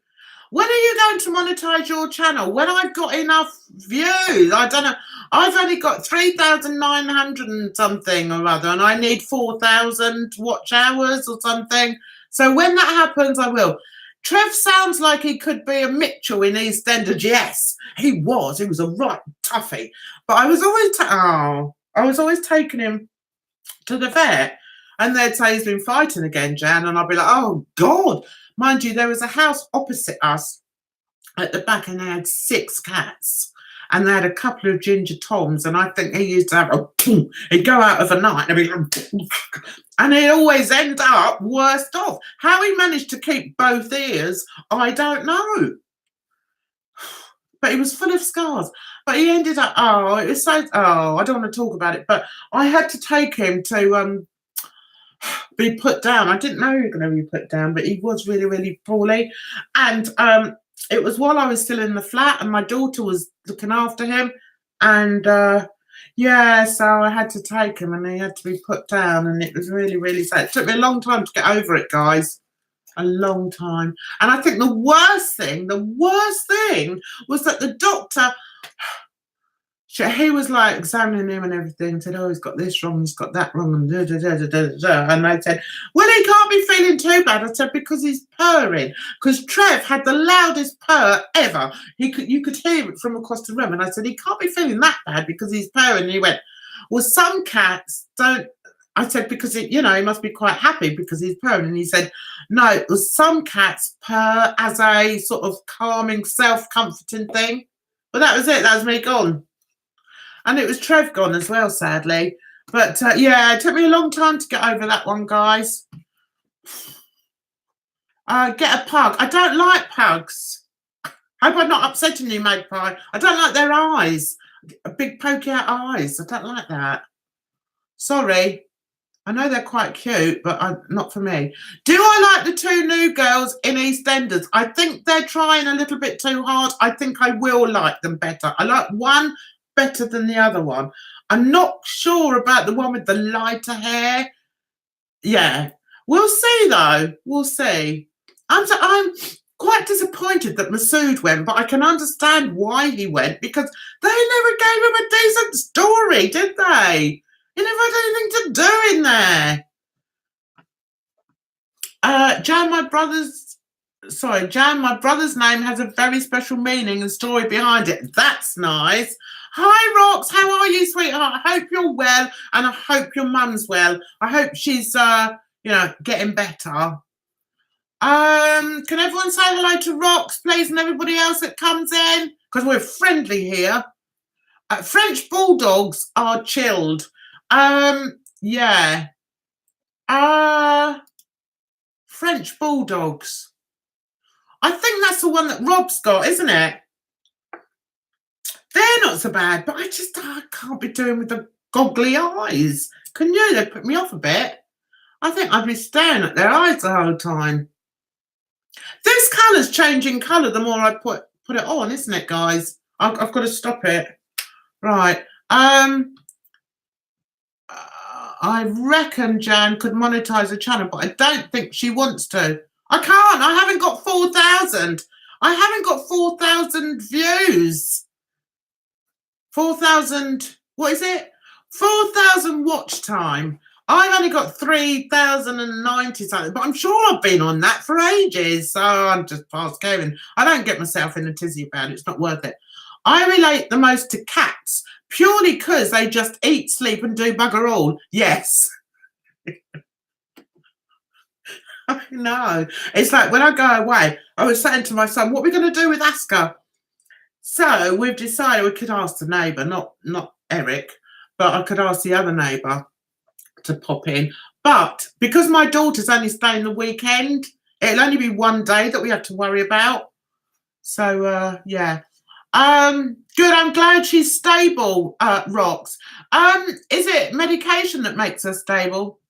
When are you going to monetize your channel? When I've got enough views? I don't know. I've only got 3,900 and something or other, and I need 4,000 watch hours or something. So when that happens, I will. Trev sounds like he could be a Mitchell in EastEnders. Yes, he was. He was a right toughie. But I was always taking him to the vet, and they'd say he's been fighting again, Jan, and I'd be like, oh God. Mind you, there was a house opposite us at the back, and they had 6 cats, and they had a couple of ginger toms, and I think he used to have he'd go out of a night and he'd always end up worst off. How he managed to keep both ears, I don't know. But he was full of scars. But he ended up, it was so, I don't want to talk about it, but I had to take him to be put down. I didn't know he was going to be put down, but he was really, really poorly. And it was while I was still in the flat, and my daughter was looking after him. And yeah, so I had to take him, and he had to be put down, and it was really, really sad. It took me a long time to get over it, guys. A long time. And I think the worst thing was that the doctor, he was like examining him and everything, said, oh, he's got this wrong, he's got that wrong, and and I said, well, he can't be feeling too bad. I said, because he's purring, because Trev had the loudest purr ever. You could hear it from across the room, and I said, he can't be feeling that bad because he's purring. And he went, well, some cats don't. I said, because he must be quite happy because he's purring. And he said, no, some cats purr as a sort of calming, self-comforting thing. But that was it. That was me gone. And it was Trev gone as well, sadly. But yeah, it took me a long time to get over that one, guys. Get a pug. I don't like pugs. Hope I'm not upsetting you, Magpie. I don't like their eyes. Big pokey out eyes. I don't like that. Sorry. I know they're quite cute, but not for me. Do I like the 2 new girls in EastEnders? I think they're trying a little bit too hard. I think I will like them better. I like one better than the other one. I'm not sure about the one with the lighter hair. Yeah, we'll see though. We'll see. I'm quite disappointed that Masood went, but I can understand why he went, because they never gave him a decent story, did they? He never had anything to do in there. Jan, my brother's name has a very special meaning and story behind it. That's nice. Hi, Rox. How are you, sweetheart? I hope you're well, and I hope your mum's well. I hope she's, getting better. Can everyone say hello to Rox, please, and everybody else that comes in? Because we're friendly here. French bulldogs are chilled. Yeah. French bulldogs. I think that's the one that Rob's got, isn't it? They're not so bad, but I can't be doing with the goggly eyes. Can you? They put me off a bit. I think I'd be staring at their eyes the whole time. This colour's changing colour the more I put it on, isn't it, guys? I've got to stop it. Right. I reckon Jan could monetize a channel, but I don't think she wants to. I can't. I haven't got 4,000. I haven't got 4,000 views. 4,000. What is it? 4,000 watch time. I've only got 3,090 something, but I'm sure I've been on that for ages. So I'm just past Kevin. I don't get myself in a tizzy about it. It's not worth it. I relate the most to cats purely because they just eat, sleep, and do bugger all. Yes. I know. It's like when I go away, I was saying to my son, what are we going to do with Asker? So we've decided we could ask the neighbour, not Eric, but I could ask the other neighbour to pop in. But because my daughter's only staying the weekend, it'll only be one day that we have to worry about. So, yeah. Good. I'm glad she's stable, Rox. Is it medication that makes her stable?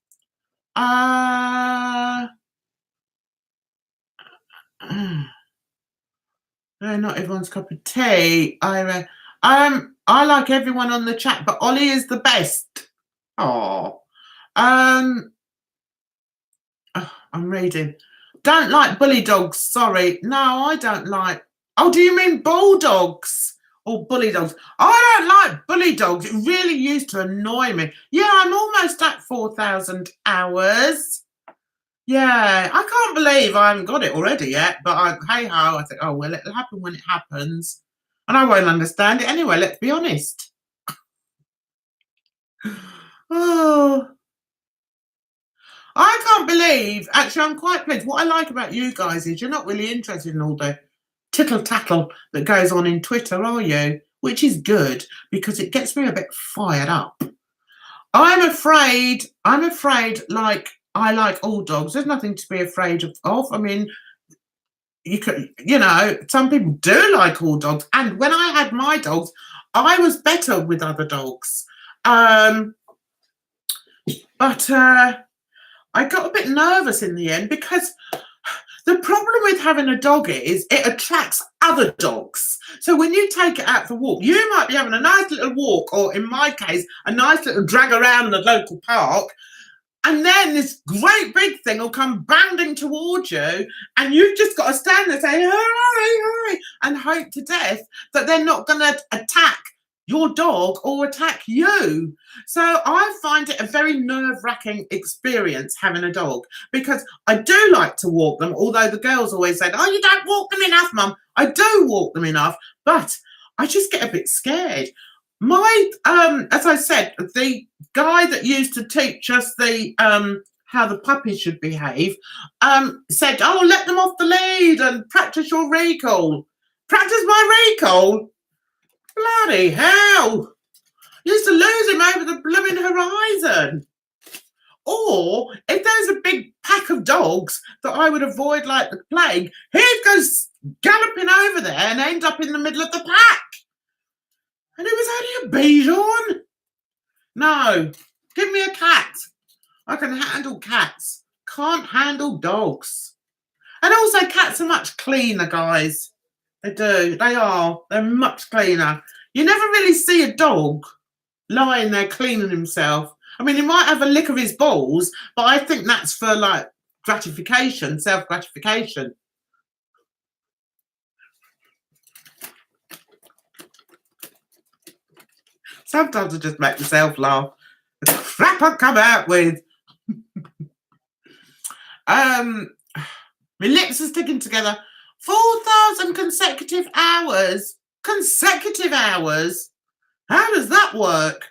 Not everyone's cup of tea. I like everyone on the chat, but Ollie is the best. Oh, I'm reading. Don't like bully dogs. Sorry. No, I don't like. Oh, do you mean bulldogs or bully dogs? I don't like bully dogs. It really used to annoy me. Yeah, I'm almost at 4,000 hours. Yeah, I can't believe I haven't got it already yet. But hey ho, I think, oh well, it'll happen when it happens, and I won't understand it anyway. Let's be honest. Oh. I can't believe, actually, I'm quite pleased. What I like about you guys is you're not really interested in all the tittle tattle that goes on in Twitter, are you? Which is good because it gets me a bit fired up. I'm afraid, like I like all dogs. There's nothing to be afraid of. I mean, you could, some people do like all dogs. And when I had my dogs, I was better with other dogs. But I got a bit nervous in the end because the problem with having a dog is it attracts other dogs. So when you take it out for a walk, you might be having a nice little walk, or in my case, a nice little drag around the local park, and then this great big thing will come bounding towards you, and you've just got to stand there saying, hurry, hurry, and hope to death that they're not going to attack your dog or attack you. So I find it a very nerve-wracking experience having a dog, because I do like to walk them, although the girls always say, oh, you don't walk them enough, Mum. I do walk them enough, but I just get a bit scared. My, as I said, the guy that used to teach us the how the puppies should behave, said, oh, let them off the lead and practice your recall. Practice my recall? Bloody hell. Used to lose him over the blooming horizon. Or if there's a big pack of dogs that I would avoid like the plague, he'd go galloping over there and end up in the middle of the pack. And it was only a Bichon. No, give me a cat. I can handle cats. Can't handle dogs. And also cats are much cleaner, guys. They do. They are. They're much cleaner. You never really see a dog lying there cleaning himself. I mean, he might have a lick of his balls, but I think that's for like gratification, self-gratification. Sometimes I just make myself laugh. The crap I come out with. My lips are sticking together. 4,000 consecutive hours. Consecutive hours? How does that work?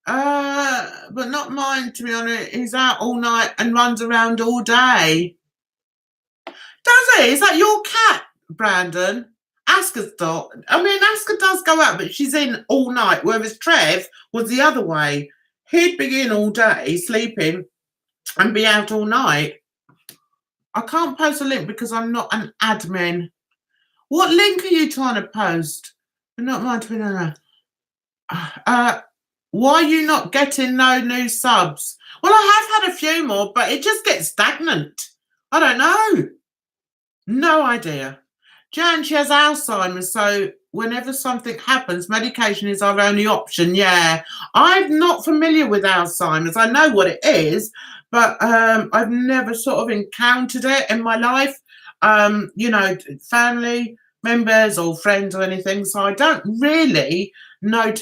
But not mine, to be honest. He's out all night and runs around all day. Does he? Is that your cat, Brandon? Aska's dog. I mean, Aska does go out, but she's in all night, whereas Trev was the other way. He'd be in all day, sleeping, and be out all night. I can't post a link because I'm not an admin. What link are you trying to post? Not mine to be known. Why are you not getting no new subs? Well, I have had a few more, but it just gets stagnant. I don't know. No idea. Jan, she has Alzheimer's, so whenever something happens, medication is our only option. Yeah, I'm not familiar with Alzheimer's. I know what it is, but I've never sort of encountered it in my life. Family members or friends or anything, so I don't really know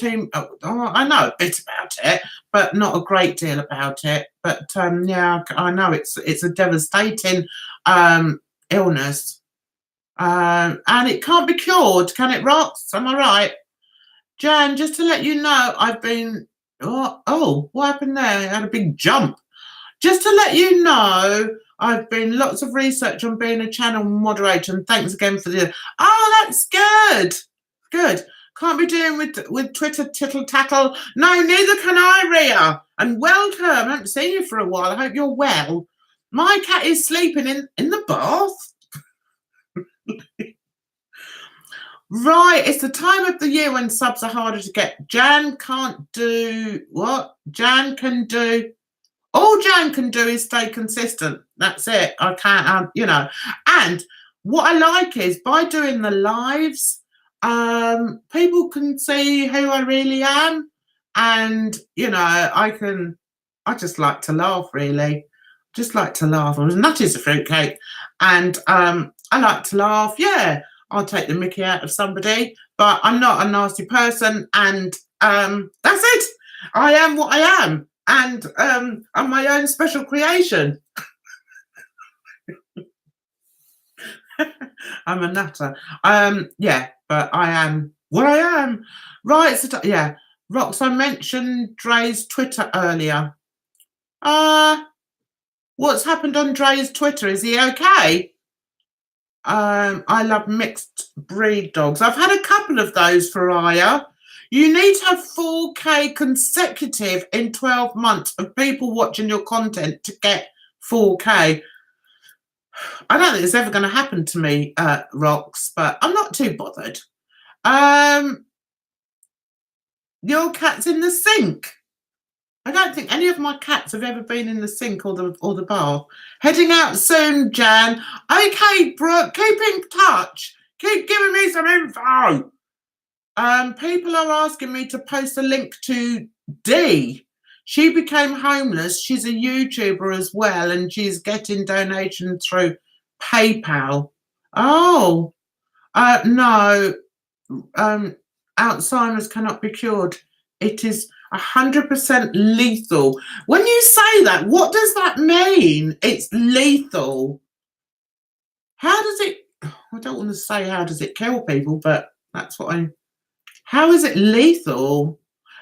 I know a bit about it, but not a great deal about it. But yeah, I know it's a devastating illness, and it can't be cured, can it, Rox? Am I right? Jan, just to let you know, I've been what happened there? I had a big jump. Just to let you know, I've been lots of research on being a channel moderator, and thanks again for the. Oh, that's good. Good. Can't be doing with Twitter tittle tattle. No, neither can I, Ria. And welcome. I haven't seen you for a while. I hope you're well. My cat is sleeping in the bath. Right, it's the time of the year when subs are harder to get. Jan can't do what? Jan can do. All Jan can do is stay consistent. That's it. I can't, And what I like is by doing the lives, people can see who I really am. And, I just like to laugh, really. Just like to laugh. I was nutty as a fruitcake, and I like to laugh. Yeah, I'll take the mickey out of somebody, but I'm not a nasty person, and that's it. I am what I am, and I'm my own special creation. I'm a nutter. Yeah, but I am what I am. Right, so yeah. Rox, I mentioned Dre's Twitter earlier. What's happened on Dre's Twitter? Is he okay? I love mixed breed dogs. I've had a couple of those for Aya. You need to have 4K consecutive in 12 months of people watching your content to get 4K. I don't think it's ever going to happen to me, Rox, but I'm not too bothered. Your cat's in the sink. I don't think any of my cats have ever been in the sink or the bath. Heading out soon, Jan. Okay, Brooke, keep in touch. Keep giving me some info. People are asking me to post a link to Dee. She became homeless. She's a YouTuber as well, and she's getting donations through PayPal. Oh, no. Alzheimer's cannot be cured. It is 100% lethal. When you say that, what does that mean? It's lethal. How does it, I don't want to say how does it kill people, but that's what how is it lethal?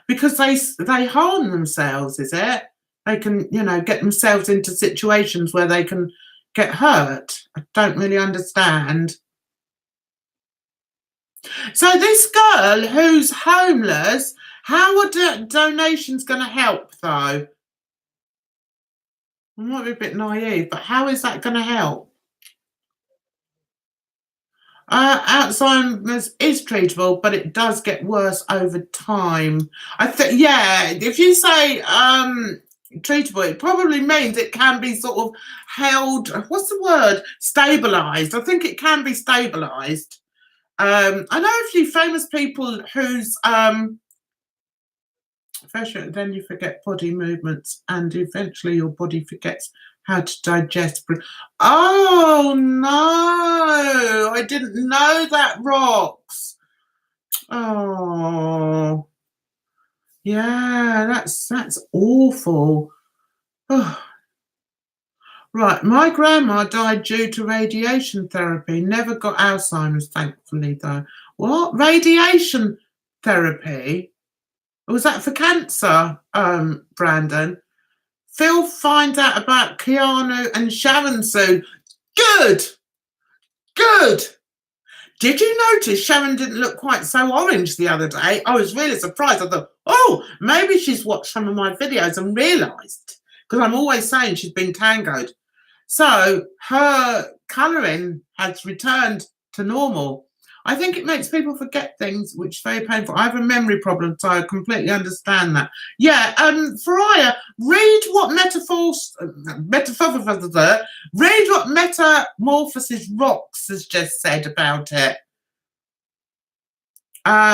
Because they harm themselves, is it? They can, get themselves into situations where they can get hurt. I don't really understand. So this girl who's homeless, how are donations going to help, though? I might be a bit naive, but how is that going to help? Alzheimer's is treatable, but it does get worse over time. I think, yeah, if you say treatable, it probably means it can be sort of held, what's the word? Stabilised. I think it can be stabilised. I know a few famous people whose then you forget body movements, and eventually your body forgets how to digest. Oh no, I didn't know that, Rox. Oh yeah, that's awful. Oh. Right, my grandma died due to radiation therapy. Never got Alzheimer's, thankfully, though. What? Radiation therapy? Was that for cancer, Brandon? Phil finds out about Keanu and Sharon soon. Good! Good! Did you notice Sharon didn't look quite so orange the other day? I was really surprised. I thought, oh, maybe she's watched some of my videos and realised. Because I'm always saying she's been tangoed. So her colouring has returned to normal. I think it makes people forget things, which is very painful. I have a memory problem, so I completely understand that. Yeah, Faraya, read what Metamorphosis Rox has just said about it.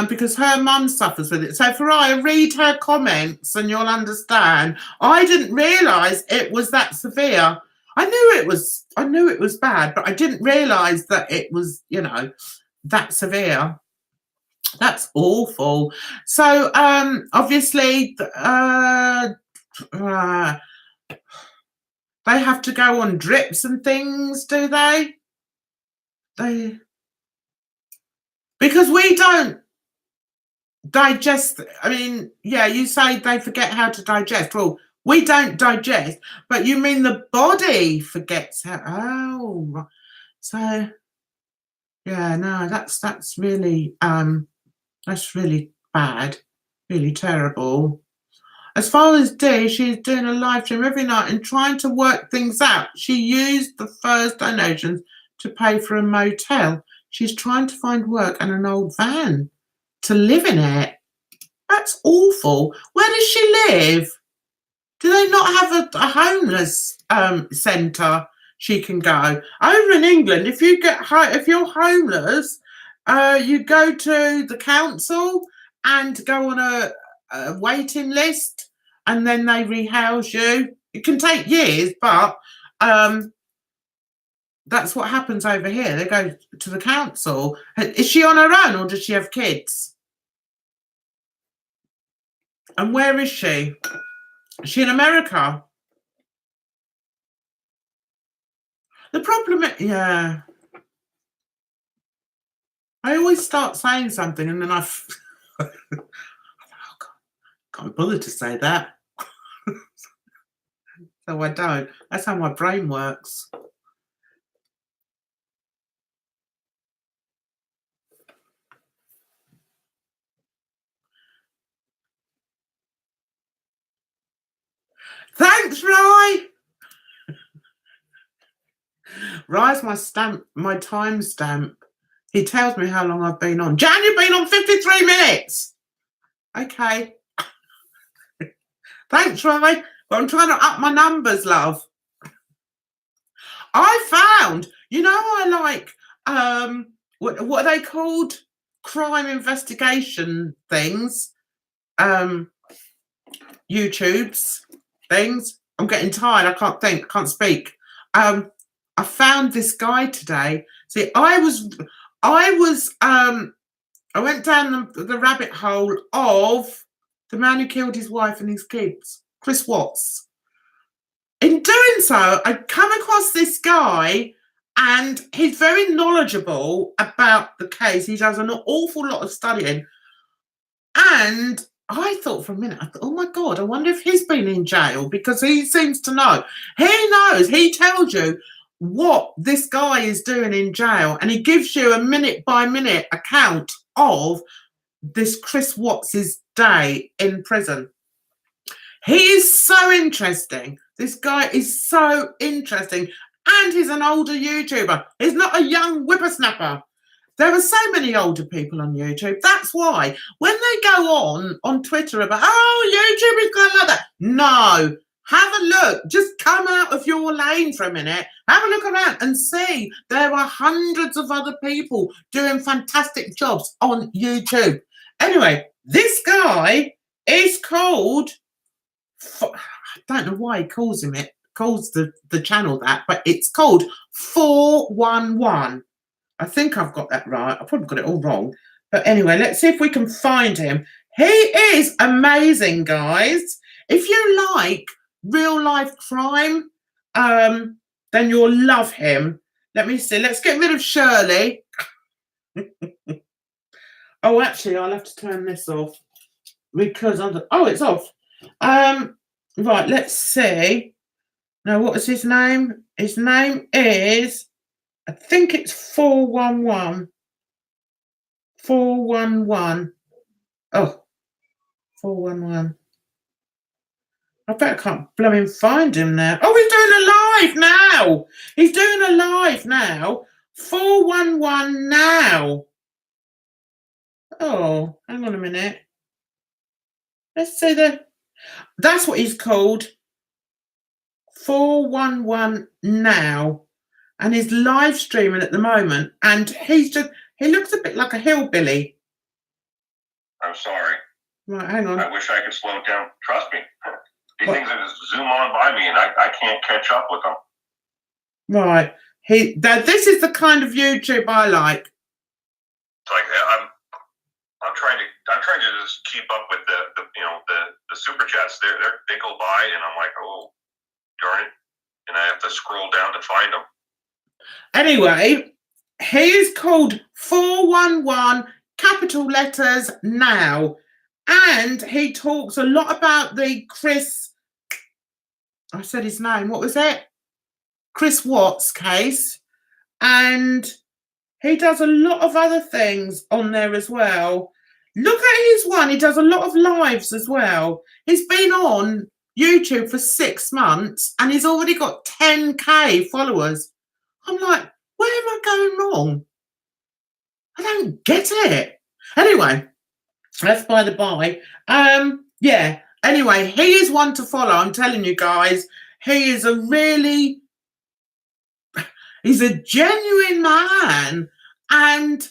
Because her mum suffers with it. So Faraya, read her comments and you'll understand. I didn't realise it was that severe. I knew it was bad, but I didn't realise that it was, that severe. That's awful. So obviously they have to go on drips and things, do they? Because we don't digest. I mean, yeah, you say they forget how to digest. Well, we don't digest, but you mean the body forgets how. Oh, so yeah, no, that's really bad, really terrible. As far as Dee, she's doing a live stream every night and trying to work things out. She used the first donations to pay for a motel. She's trying to find work and an old van to live in it. That's awful. Where does she live? Do they not have a homeless centre she can go? Over in England, if you're homeless, you go to the council and go on a waiting list, and then they rehouse you. It can take years, but that's what happens over here. They go to the council. Is she on her own or does she have kids? And where is she? Is she in America? The problem is, yeah. I always start saying something and then I can't bother to say that. So I don't. That's how my brain works. Thanks, Rye. Rye's my stamp, my time stamp. He tells me how long I've been on. Jan, you've been on 53 minutes. Okay. Thanks, Rye. But I'm trying to up my numbers, love. I found, you know, I like what are they called? Crime investigation things. YouTube's things. I'm getting tired. I can't think. I can't speak. I found this guy today. See, I went down the rabbit hole of the man who killed his wife and his kids, Chris Watts. In doing so, I come across this guy and he's very knowledgeable about the case. He does an awful lot of studying. And I thought for a minute, oh my God, I wonder if he's been in jail because he seems to know. He knows, he tells you what this guy is doing in jail and he gives you a minute by minute account of this Chris Watts's day in prison. He is so interesting. This guy is so interesting. And he's an older YouTuber. He's not a young whippersnapper. There are so many older people on YouTube. That's why when they go on Twitter about, oh, YouTube is going like that. No, have a look. Just come out of your lane for a minute. Have a look around and see there are hundreds of other people doing fantastic jobs on YouTube. Anyway, this guy is called, I don't know why he calls the channel that, but it's called 411. I think I've got that right. I probably got it all wrong. But anyway, let's see if we can find him. He is amazing, guys. If you like real life crime, then you'll love him. Let me see. Let's get rid of Shirley. Oh, actually, I'll have to turn this off because it's off. Right, let's see. Now, what is his name? His name is, I think it's 411. 411. Oh, 411. I bet I can't blooming find him now. Oh, he's doing a live now. He's doing a live now. 411 now. Oh, hang on a minute. Let's see that's what he's called. 411 now. And he's live streaming at the moment. And he looks a bit like a hillbilly. I'm sorry. Right, hang on. I wish I could slow it down. Trust me. These things that just zoom on by me and I can't catch up with them. Right. This is the kind of YouTube I like. It's like I'm trying to just keep up with the super chats. They go by and I'm like, oh, darn it. And I have to scroll down to find them. Anyway, he is called 411 capital letters now. And he talks a lot about the I said his name, what was it? Chris Watts case. And he does a lot of other things on there as well. Look at his one. He does a lot of lives as well. He's been on YouTube for 6 months and he's already got 10k followers. I'm like, where am I going wrong? I don't get it. Anyway, that's by the by. Yeah. Anyway, he is one to follow. I'm telling you guys, he is he's a genuine man and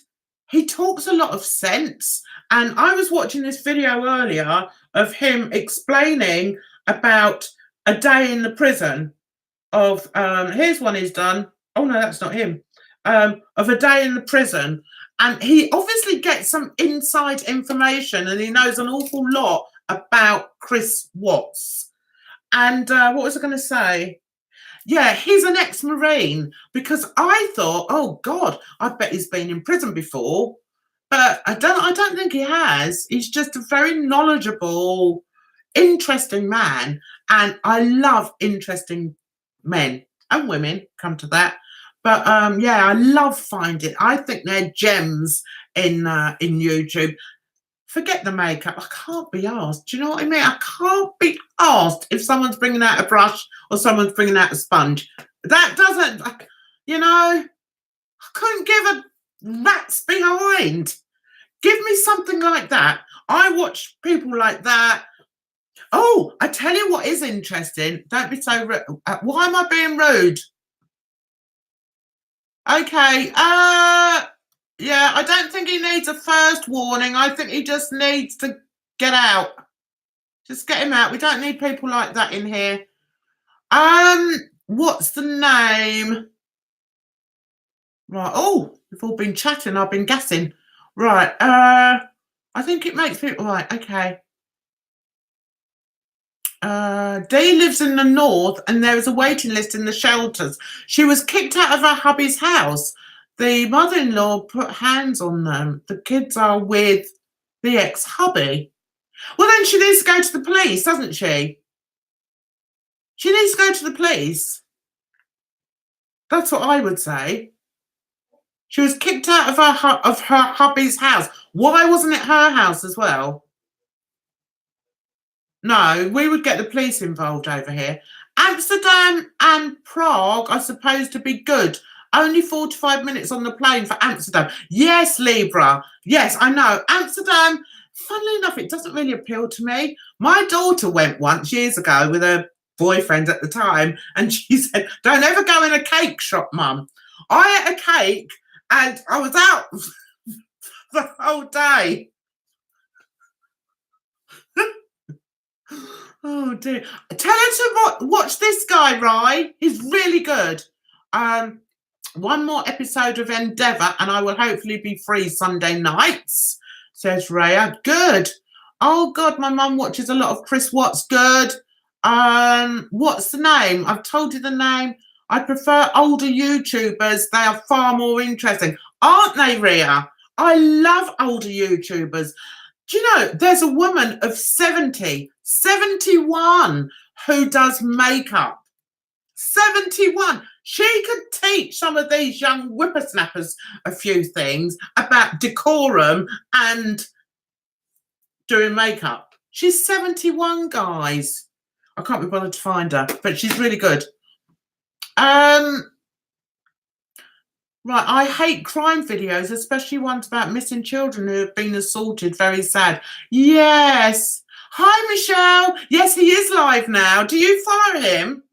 he talks a lot of sense. And I was watching this video earlier of him explaining about a day in the prison of, here's one he's done. Oh no, that's not him. Of a day in the prison. And he obviously gets some inside information and he knows an awful lot about Chris Watts. And what was I going to say? Yeah, he's an ex-Marine, because I thought, oh God, I bet he's been in prison before. But I don't think he has. He's just a very knowledgeable, interesting man. And I love interesting men and women, come to that. But yeah, I love finding. I think they're gems in YouTube. Forget the makeup. I can't be asked. Do you know what I mean? I can't be asked if someone's bringing out a brush or someone's bringing out a sponge. That doesn't, you know, I couldn't give a rat's behind. Give me something like that. I watch people like that. Oh, I tell you what is interesting. Don't be so rude. Why am I being rude? Okay. Yeah, I don't think he needs a first warning. I think he just needs to get out. Just get him out. We don't need people like that in here. What's the name? Right. Oh, we've all been chatting. I've been gassing. Right. I think it makes people right. Okay. Dee lives in the north and there is a waiting list in the shelters. She was kicked out of her hubby's house. The mother-in-law put hands on them. The kids are with the ex-hubby. Well, then she needs to go to the police, doesn't she? She needs to go to the police. That's what I would say. She was kicked out of her hubby's house. Why wasn't it her house as well? No, we would get the police involved over here. Amsterdam and Prague are supposed to be good. Only 45 minutes on the plane for Amsterdam. Yes, Libra. Yes, I know. Amsterdam, funnily enough, it doesn't really appeal to me. My daughter went once years ago with her boyfriend at the time, and she said, don't ever go in a cake shop, Mum. I ate a cake and I was out the whole day. Oh dear. Tell her to watch this guy, Rye. He's really good. One more episode of Endeavour and I will hopefully be free Sunday nights, says Raya. Good. Oh God, my mum watches a lot of Chris Watts. Good. What's the name? I've told you the name. I prefer older YouTubers. They are far more interesting. Aren't they, Rhea? I love older YouTubers. Do you know, there's a woman of 70, 71 who does makeup. 71. She could teach some of these young whippersnappers a few things about decorum and doing makeup. She's 71, guys. I can't be bothered to find her, but she's really good. Right, I hate crime videos, especially ones about missing children who have been assaulted. Very sad. Yes. Hi, Michelle. Yes, he is live now. Do you follow him?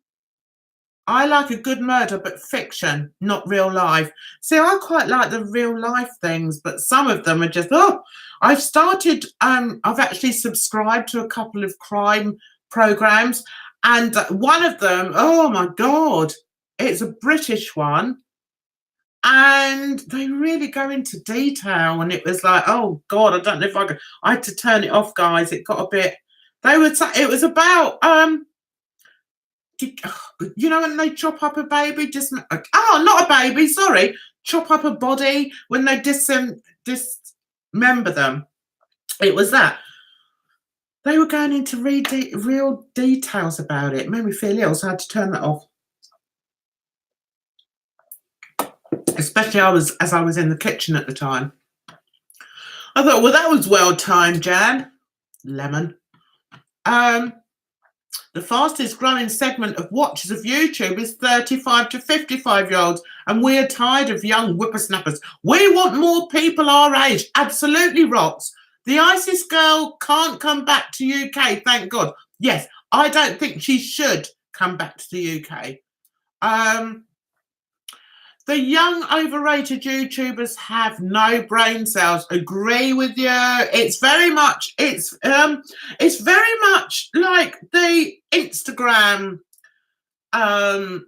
I like a good murder, but fiction, not real life. See, I quite like the real life things, but some of them are just, oh, I've started, I've actually subscribed to a couple of crime programs, and one of them, oh my God, it's a British one. And they really go into detail, and it was like, oh God, I don't know if I had to turn it off, guys. It got a bit, they would say, it was about, you know, when they chop up a baby, not a baby, sorry, chop up a body when they dismember them. It was that. They were going into real details about it. It made me feel ill, so I had to turn that off. Especially as I was in the kitchen at the time. I thought, well, that was well timed, Jan. Lemon. The fastest growing segment of watchers of YouTube is 35 to 55-year-olds, and we are tired of young whippersnappers. We want more people our age. Absolutely, Rox. The ISIS girl can't come back to UK, thank God. Yes, I don't think she should come back to the UK. the young overrated YouTubers have no brain cells. Agree with you. It's very much like the Instagram. Oh,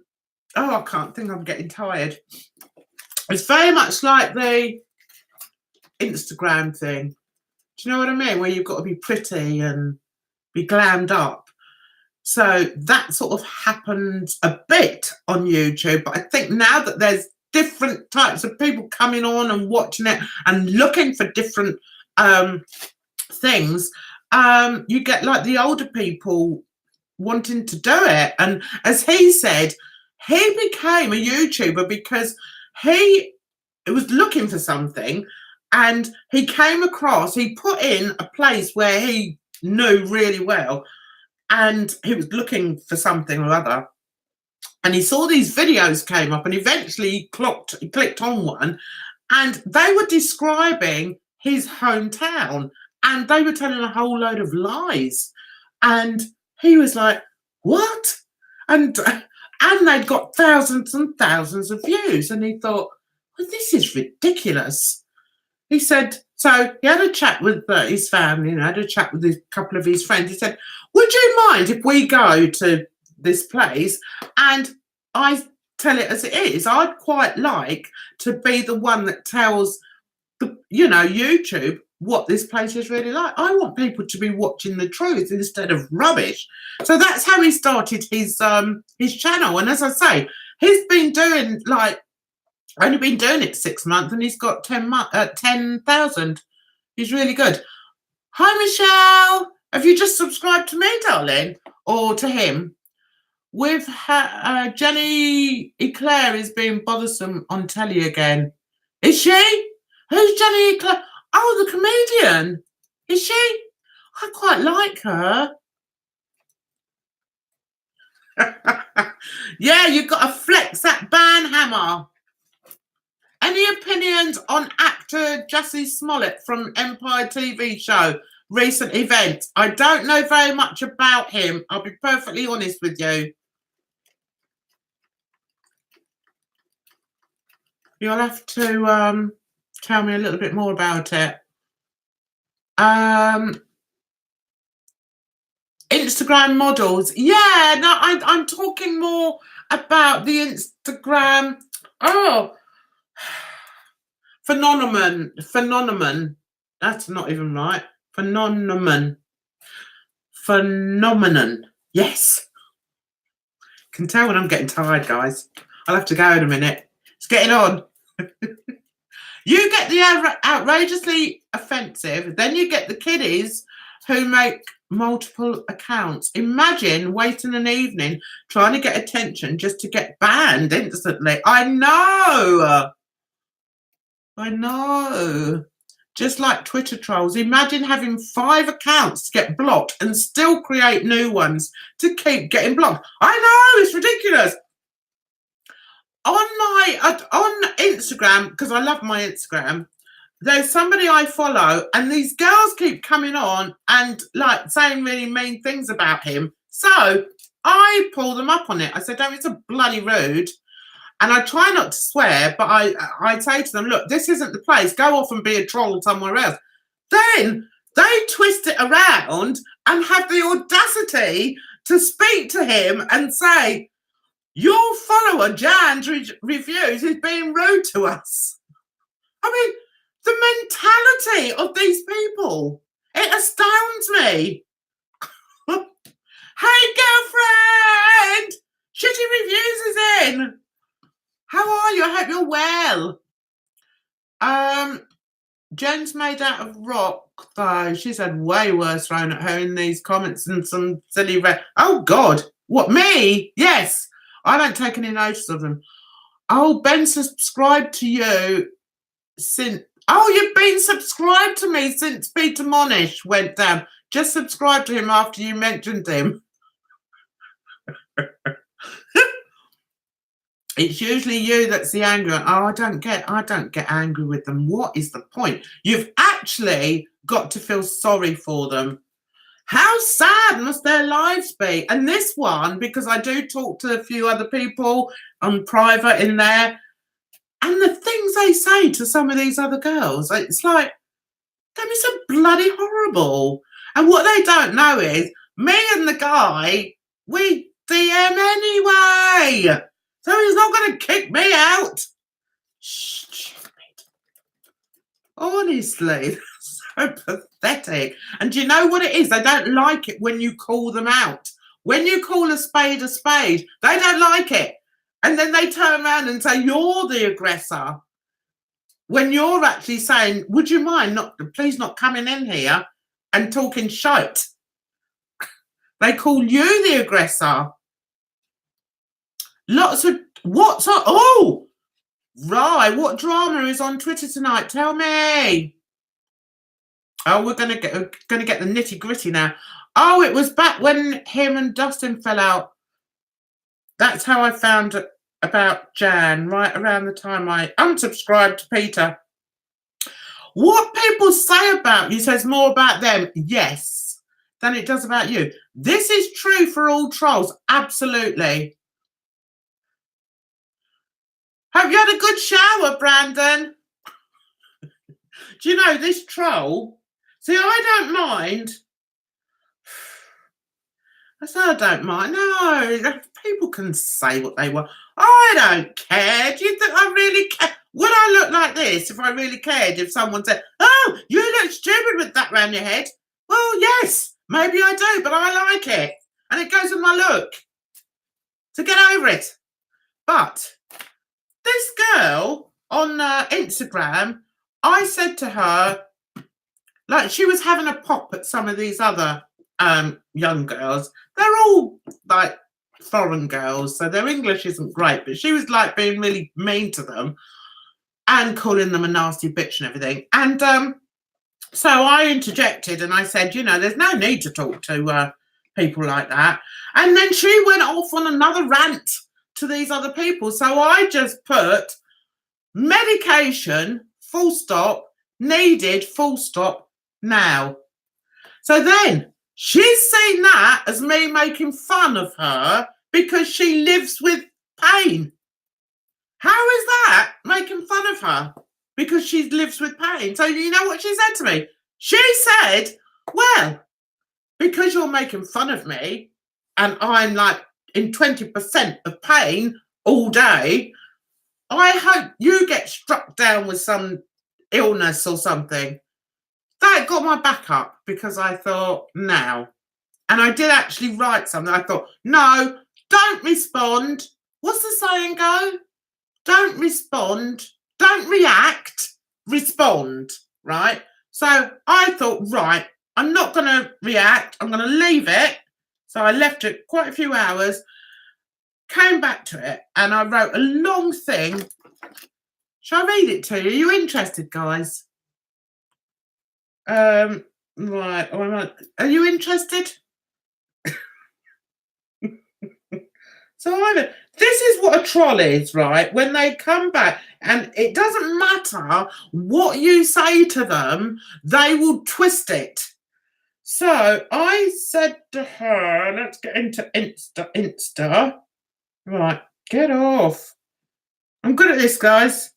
I can't think. I'm getting tired. It's very much like the Instagram thing. Do you know what I mean? Where you've got to be pretty and be glammed up. So that sort of happens a bit on YouTube. But I think now that there's different types of people coming on and watching it and looking for different things, you get like the older people wanting to do it. And as he said, he became a YouTuber because he was looking for something and he came across, he put in a place where he knew really well and he was looking for something or other. And he saw these videos came up and eventually he clicked on one and they were describing his hometown and they were telling a whole load of lies. And he was like, what? And they'd got thousands and thousands of views. And he thought, well, this is ridiculous. He said, so he had a chat with his family, and had a chat with a couple of his friends. He said, would you mind if we go to this place and I tell it as it is? I'd quite like to be the one that tells YouTube what this place is really like. I want people to be watching the truth instead of rubbish. So that's how he started his channel. And as I say, he's been doing only been doing it 6 months and he's got 10,000. He's really good. Hi, Michelle. Have you just subscribed to me, darling? Or to him? With her, Jenny Eclair is being bothersome on telly again. Is she? Who's Jenny Eclair? Oh, the comedian. Is she? I quite like her. Yeah, you've got to flex that ban hammer. Any opinions on actor Jussie Smollett from Empire TV show recent events? I don't know very much about him. I'll be perfectly honest with you. You'll have to tell me a little bit more about it. Instagram models. Yeah, no, I'm talking more about the Instagram. Oh, phenomenon. That's not even right. Phenomenon. Yes. Can tell when I'm getting tired, guys. I'll have to go in a minute. It's getting on. You get the outrageously offensive, then you get the kiddies who make multiple accounts. Imagine waiting an evening trying to get attention just to get banned instantly. I know. Just like Twitter trolls. Imagine having 5 accounts to get blocked and still create new ones to keep getting blocked. I know, it's ridiculous. On Instagram, because I love my Instagram, there's somebody I follow and these girls keep coming on and saying really mean things about him. So I pull them up on it. I said, oh, it's a bloody rude. And I try not to swear, but I say to them, look, this isn't the place. Go off and be a troll somewhere else. Then they twist it around and have the audacity to speak to him and say, your follower, Jan's reviews is being rude to us. I mean, the mentality of these people, it astounds me. Hey, girlfriend, shitty reviews is in. How are you? I hope you're well. Jen's made out of rock, though. She's had way worse thrown at her in these comments than some silly oh, God. What, me? Yes. I don't take any notice of them. Oh, Ben subscribed to you since... Oh, you've been subscribed to me since Peter Monish went down. Just subscribe to him after you mentioned him. It's usually you that's the angry one. Oh, I don't get angry with them. What is the point? You've actually got to feel sorry for them. How sad must their lives be? And this one, because I do talk to a few other people on private in there, And the things they say to some of these other girls, it's like, that is so bloody horrible. And what they don't know is, me and the guy, we DM anyway. So he's not going to kick me out. Stupid. Honestly, so pathetic. And do you know what it is? They don't like it when you call them out. When you call a spade, they don't like it. And then they turn around and say, you're the aggressor. When you're actually saying, would you mind please not coming in here and talking shite? They call you the aggressor. Lots of, oh, right, what drama is on Twitter tonight? Tell me. Oh, we're gonna get the nitty gritty now. Oh, it was back when him and Dustin fell out. That's how I found about Jan, right around the time I unsubscribed to Peter. What people say about you says more about them, yes, than it does about you. This is true for all trolls, absolutely. Hope you had a good shower, Brandon. Do you know this troll? See, I don't mind. I said I don't mind. No, people can say what they want. I don't care. Do you think I really care? Would I look like this if I really cared? If someone said, oh, you look stupid with that round your head. Well, yes, maybe I do, but I like it. And it goes with my look. So get over it. But this girl on Instagram, I said to her, like she was having a pop at some of these other young girls. They're all like foreign girls, so their English isn't great, but she was like being really mean to them and calling them a nasty bitch and everything. And so I interjected and I said, you know, there's no need to talk to people like that. And then she went off on another rant to these other people. So I just put medication, full stop, needed, full stop, now. So then she's seen that as me making fun of her because she lives with pain. How is that making fun of her because she lives with pain? So you know what she said to me? She said, well, because you're making fun of me and I'm like in 20% of pain all day, I hope you get struck down with some illness or something. That got my back up because I thought, now. And I did actually write something. I thought, no, don't respond. What's the saying go? Don't respond. Don't react. Respond, right? So I thought, right, I'm not going to react. I'm going to leave it. So I left it quite a few hours, came back to it, and I wrote a long thing. Shall I read it to you? Are you interested, guys? Right. Are you interested? So this is what a troll is, right? When they come back, and it doesn't matter what you say to them, they will twist it. So I said to her, let's get into Insta. Right, get off. I'm good at this, guys.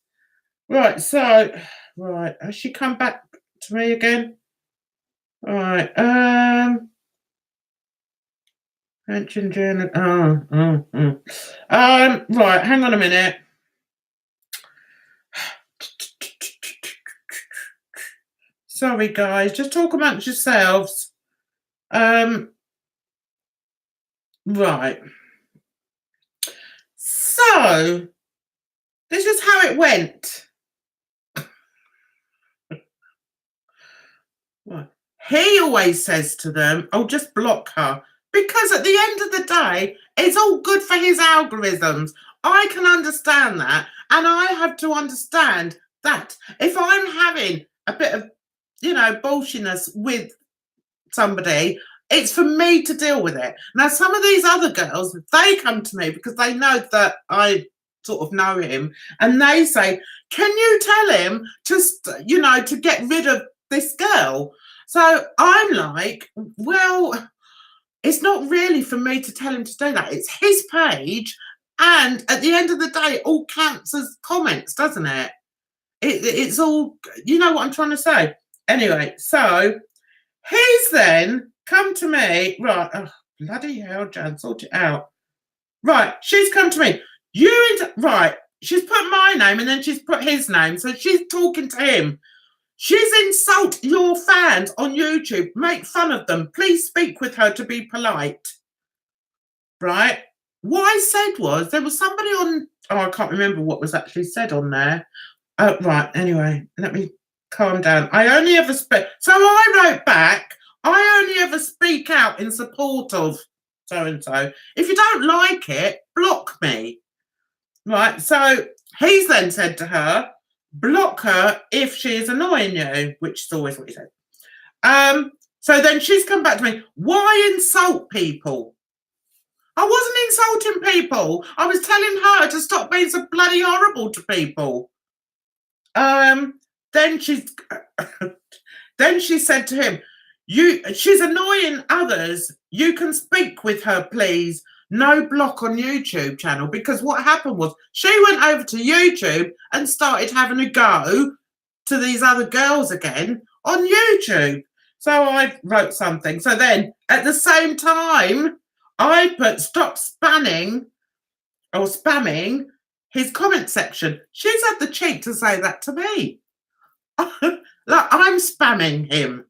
Right, so, right, has she come back to me again? Right, mention journal. Right, hang on a minute. Sorry, guys, just talk amongst yourselves. Right. So, this is how it went. Right. He always says to them, oh, just block her. Because at the end of the day, it's all good for his algorithms. I can understand that. And I have to understand that if I'm having a bit of, you know, bullshiness with somebody, it's for me to deal with it. Now, some of these other girls, they come to me because they know that I sort of know him. And they say, can you tell him to, you know, to get rid of this girl? So I'm like, well, it's not really for me to tell him to do that. It's his page And at the end of the day, it all counts as comments, doesn't it? It's all, you know what I'm trying to say. Anyway, so he's then come to me, right, oh, bloody hell, Jan, sort it out. Right, she's come to me. Right, she's put my name and then she's put his name. So she's talking to him. She's insult your fans on YouTube. Make fun of them. Please speak with her to be polite. Right? What I said was, there was somebody on, oh, I can't remember what was actually said on there. Right, anyway, let me calm down. I only ever speak, so I wrote back, I only ever speak out in support of so-and-so. If you don't like it, block me. Right, so he's then said to her, block her if she is annoying you, which is always what he said. So then she's come back to me, why insult people? I wasn't insulting people. I was telling her to stop being so bloody horrible to people. Then she said to him, she's annoying others. You can speak with her, please. No block on YouTube channel. Because what happened was she went over to YouTube and started having a go to these other girls again on YouTube. So I wrote something. So then at the same time, I put stop spamming his comment section. She's had the cheek to say that to me. Like, I'm spamming him.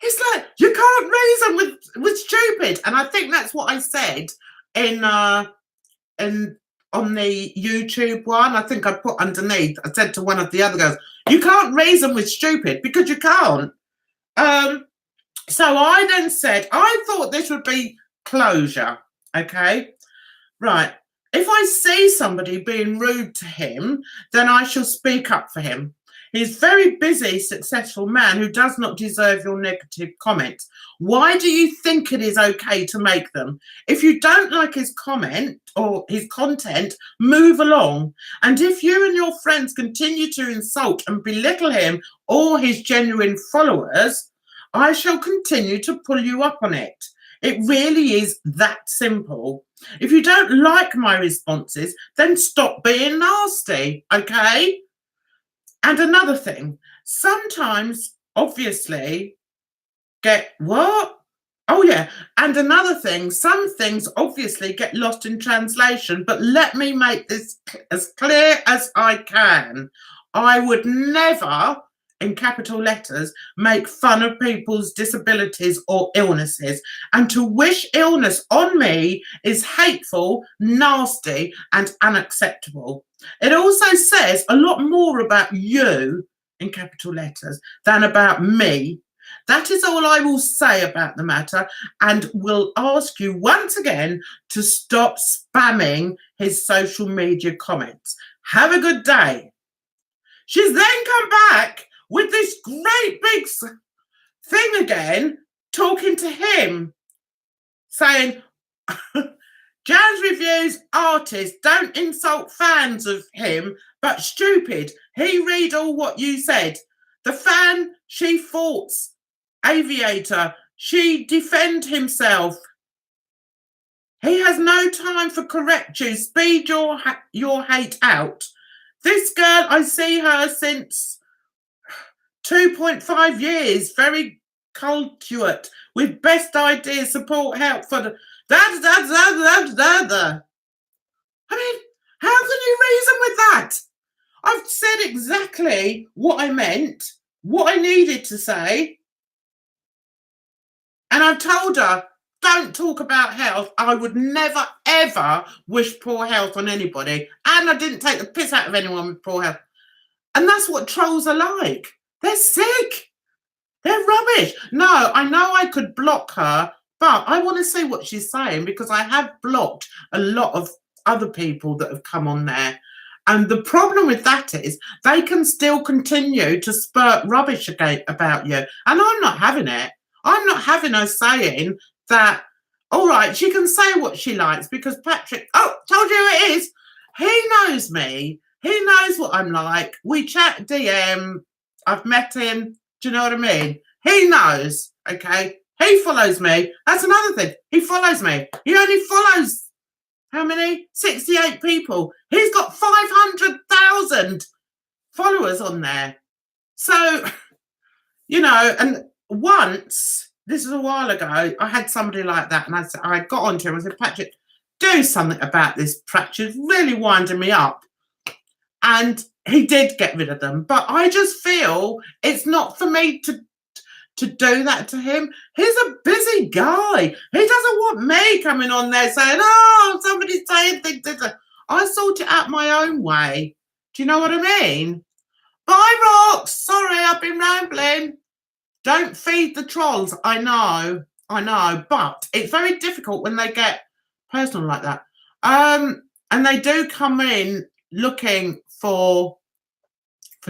It's like, you can't reason with stupid. And I think that's what I said in on the YouTube one. I think I put underneath, I said to one of the other girls, you can't reason with stupid because you can't. So I then said, I thought this would be closure. Okay. Right. If I see somebody being rude to him, then I shall speak up for him. He's a very busy, successful man who does not deserve your negative comments. Why do you think it is okay to make them? If you don't like his comment or his content, move along. And if you and your friends continue to insult and belittle him or his genuine followers, I shall continue to pull you up on it. It really is that simple. If you don't like my responses, then stop being nasty, okay? And another thing, sometimes, obviously, what? Oh, yeah. And another thing, some things obviously get lost in translation, but let me make this as clear as I can. I would never, in capital letters, make fun of people's disabilities or illnesses. And to wish illness on me is hateful, nasty, and unacceptable. It also says a lot more about you, in capital letters, than about me. That is all I will say about the matter, and will ask you once again to stop spamming his social media comments. Have a good day. She's then come back with this great big thing again, talking to him, saying, Jan's reviews artists, don't insult fans of him, but stupid. He read all what you said. The fan, she faults. Aviator, she defend himself. He has no time for correct you. Speed your hate out. This girl, I see her since 2.5 years, very cultured, with best ideas, support, help for the I mean, how can you reason with that? I've said exactly what I meant, what I needed to say, and I've told her, don't talk about health. I would never, ever wish poor health on anybody, and I didn't take the piss out of anyone with poor health. And that's what trolls are like. They're sick. They're rubbish. No, I know I could block her, but I want to see what she's saying, because I have blocked a lot of other people that have come on there. And the problem with that is they can still continue to spurt rubbish about you. And I'm not having it. I'm not having her saying that, all right, she can say what she likes because Patrick, oh, told you who it is. He knows me. He knows what I'm like. We chat DM. I've met him. Do you know what I mean? He knows, okay? He follows me. That's another thing. He follows me. He only follows how many? 68 people. He's got 500,000 followers on there. So, you know, and once, this was a while ago, I had somebody like that, and I got onto him. I said, Patrick, do something about this. Patrick's really winding me up. And he did get rid of them. But I just feel it's not for me to do that to him. He's a busy guy. He doesn't want me coming on there saying, oh, somebody's saying things. I sort it out my own way. Do you know what I mean? Bye, Rox. Sorry, I've been rambling. Don't feed the trolls. I know. But it's very difficult when they get personal like that. And they do come in looking for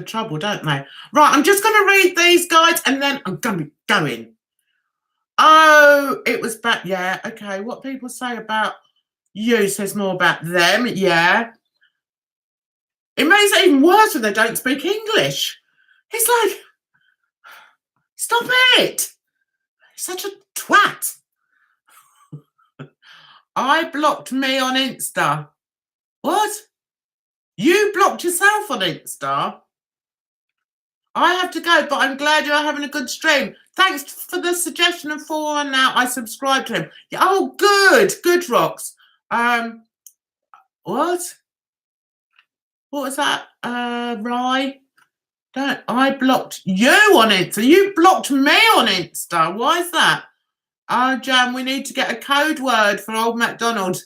trouble, don't they? Right, I'm just going to read these guys and then I'm going to be going. Oh, it was back. Yeah, okay. What people say about you says more about them. Yeah. It makes it even worse when they don't speak English. It's like, stop it. Such a twat. I blocked me on Insta. What? You blocked yourself on Insta? I have to go, but I'm glad you're having a good stream. Thanks for the suggestion of 4 now. I subscribe to him. Oh, good. Good, Rox. What? What was that? Rye? I blocked you on Insta. You blocked me on Insta. Why is that? Oh, Jan, we need to get a code word for old MacDonald.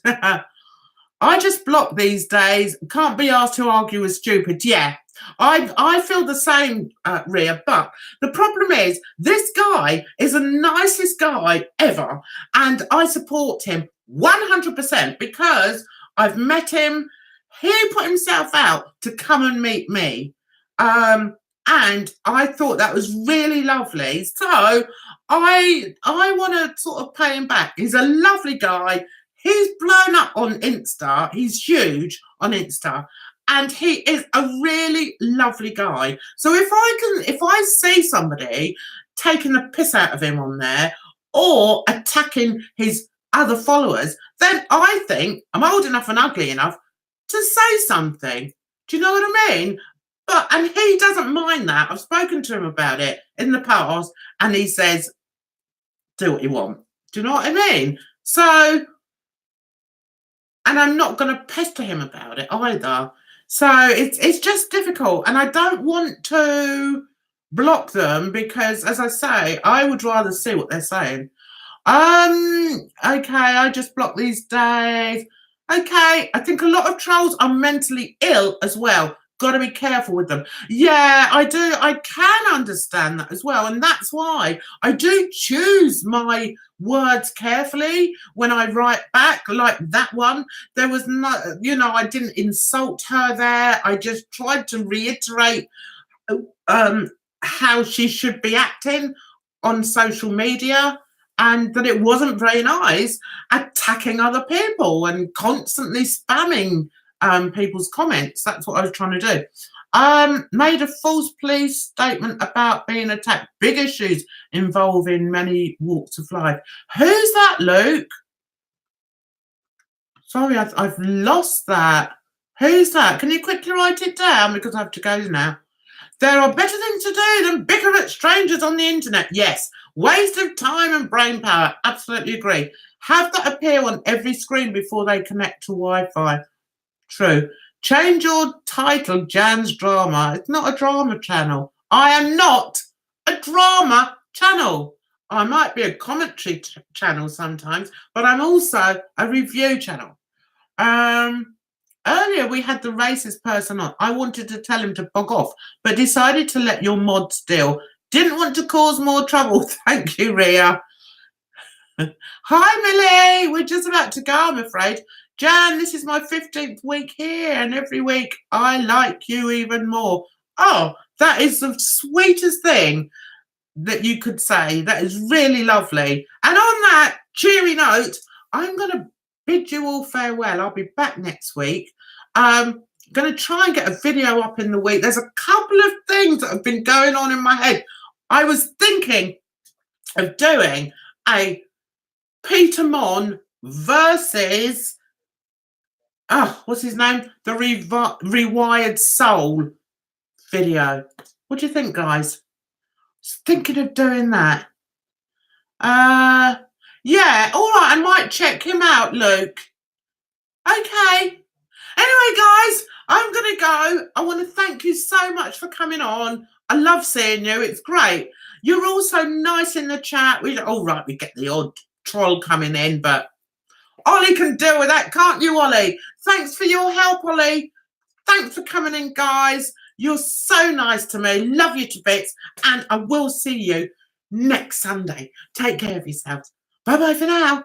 I just block these days. Can't be asked to argue with stupid. Yeah, I feel the same, Rhea. But the problem is, this guy is the nicest guy ever. And I support him 100% because I've met him. He put himself out to come and meet me. And I thought that was really lovely. So I want to sort of pay him back. He's a lovely guy. He's blown up on Insta. He's huge on Insta. And he is a really lovely guy. So if I see somebody taking the piss out of him on there or attacking his other followers, then I think I'm old enough and ugly enough to say something. Do you know what I mean? And he doesn't mind that. I've spoken to him about it in the past, and he says, do what you want. Do you know what I mean? So, and I'm not going to pester him about it either. So it's just difficult, and I don't want to block them because, as I say, I would rather see what they're saying. Okay, I just block these days. Okay, I think a lot of trolls are mentally ill as well. Got to be careful with them. Yeah, I do. I can understand that as well. And that's why I do choose my words carefully when I write back, like that one. There was no, I didn't insult her there. I just tried to reiterate how she should be acting on social media, and that it wasn't very nice attacking other people and constantly spamming people's comments. That's what I was trying to do. Made a false police statement about being attacked. Big issues involving many walks of life. Who's that, Luke? Sorry, I've lost that. Who's that? Can you quickly write it down because I have to go now. There are better things to do than bicker at strangers on the internet. Yes. Waste of time and brain power. Absolutely agree. Have that appear on every screen before they connect to Wi-Fi. True. Change your title, Jan's Drama. It's not a drama channel. I am not a drama channel. I might be a commentary channel sometimes, but I'm also a review channel. Earlier we had the racist person on. I wanted to tell him to bog off, but decided to let your mod steal. Didn't want to cause more trouble. Thank you, Rhea. Hi, Millie. We're just about to go, I'm afraid. Jan, this is my 15th week here, and every week I like you even more. Oh, that is the sweetest thing that you could say. That is really lovely. And on that cheery note, I'm going to bid you all farewell. I'll be back next week. Going to try and get a video up in the week. There's a couple of things that have been going on in my head. I was thinking of doing a Peter Mon versus what's his name? The Rewired Soul video. What do you think, guys? Just thinking of doing that. Yeah, all right, I might check him out, Luke. Okay. Anyway, guys, I'm going to go. I want to thank you so much for coming on. I love seeing you. It's great. You're all so nice in the chat. All right, we get the odd troll coming in, but Ollie can deal with that, can't you, Ollie? Thanks for your help, Ollie. Thanks for coming in, guys. You're so nice to me. Love you to bits. And I will see you next Sunday. Take care of yourselves. Bye-bye for now.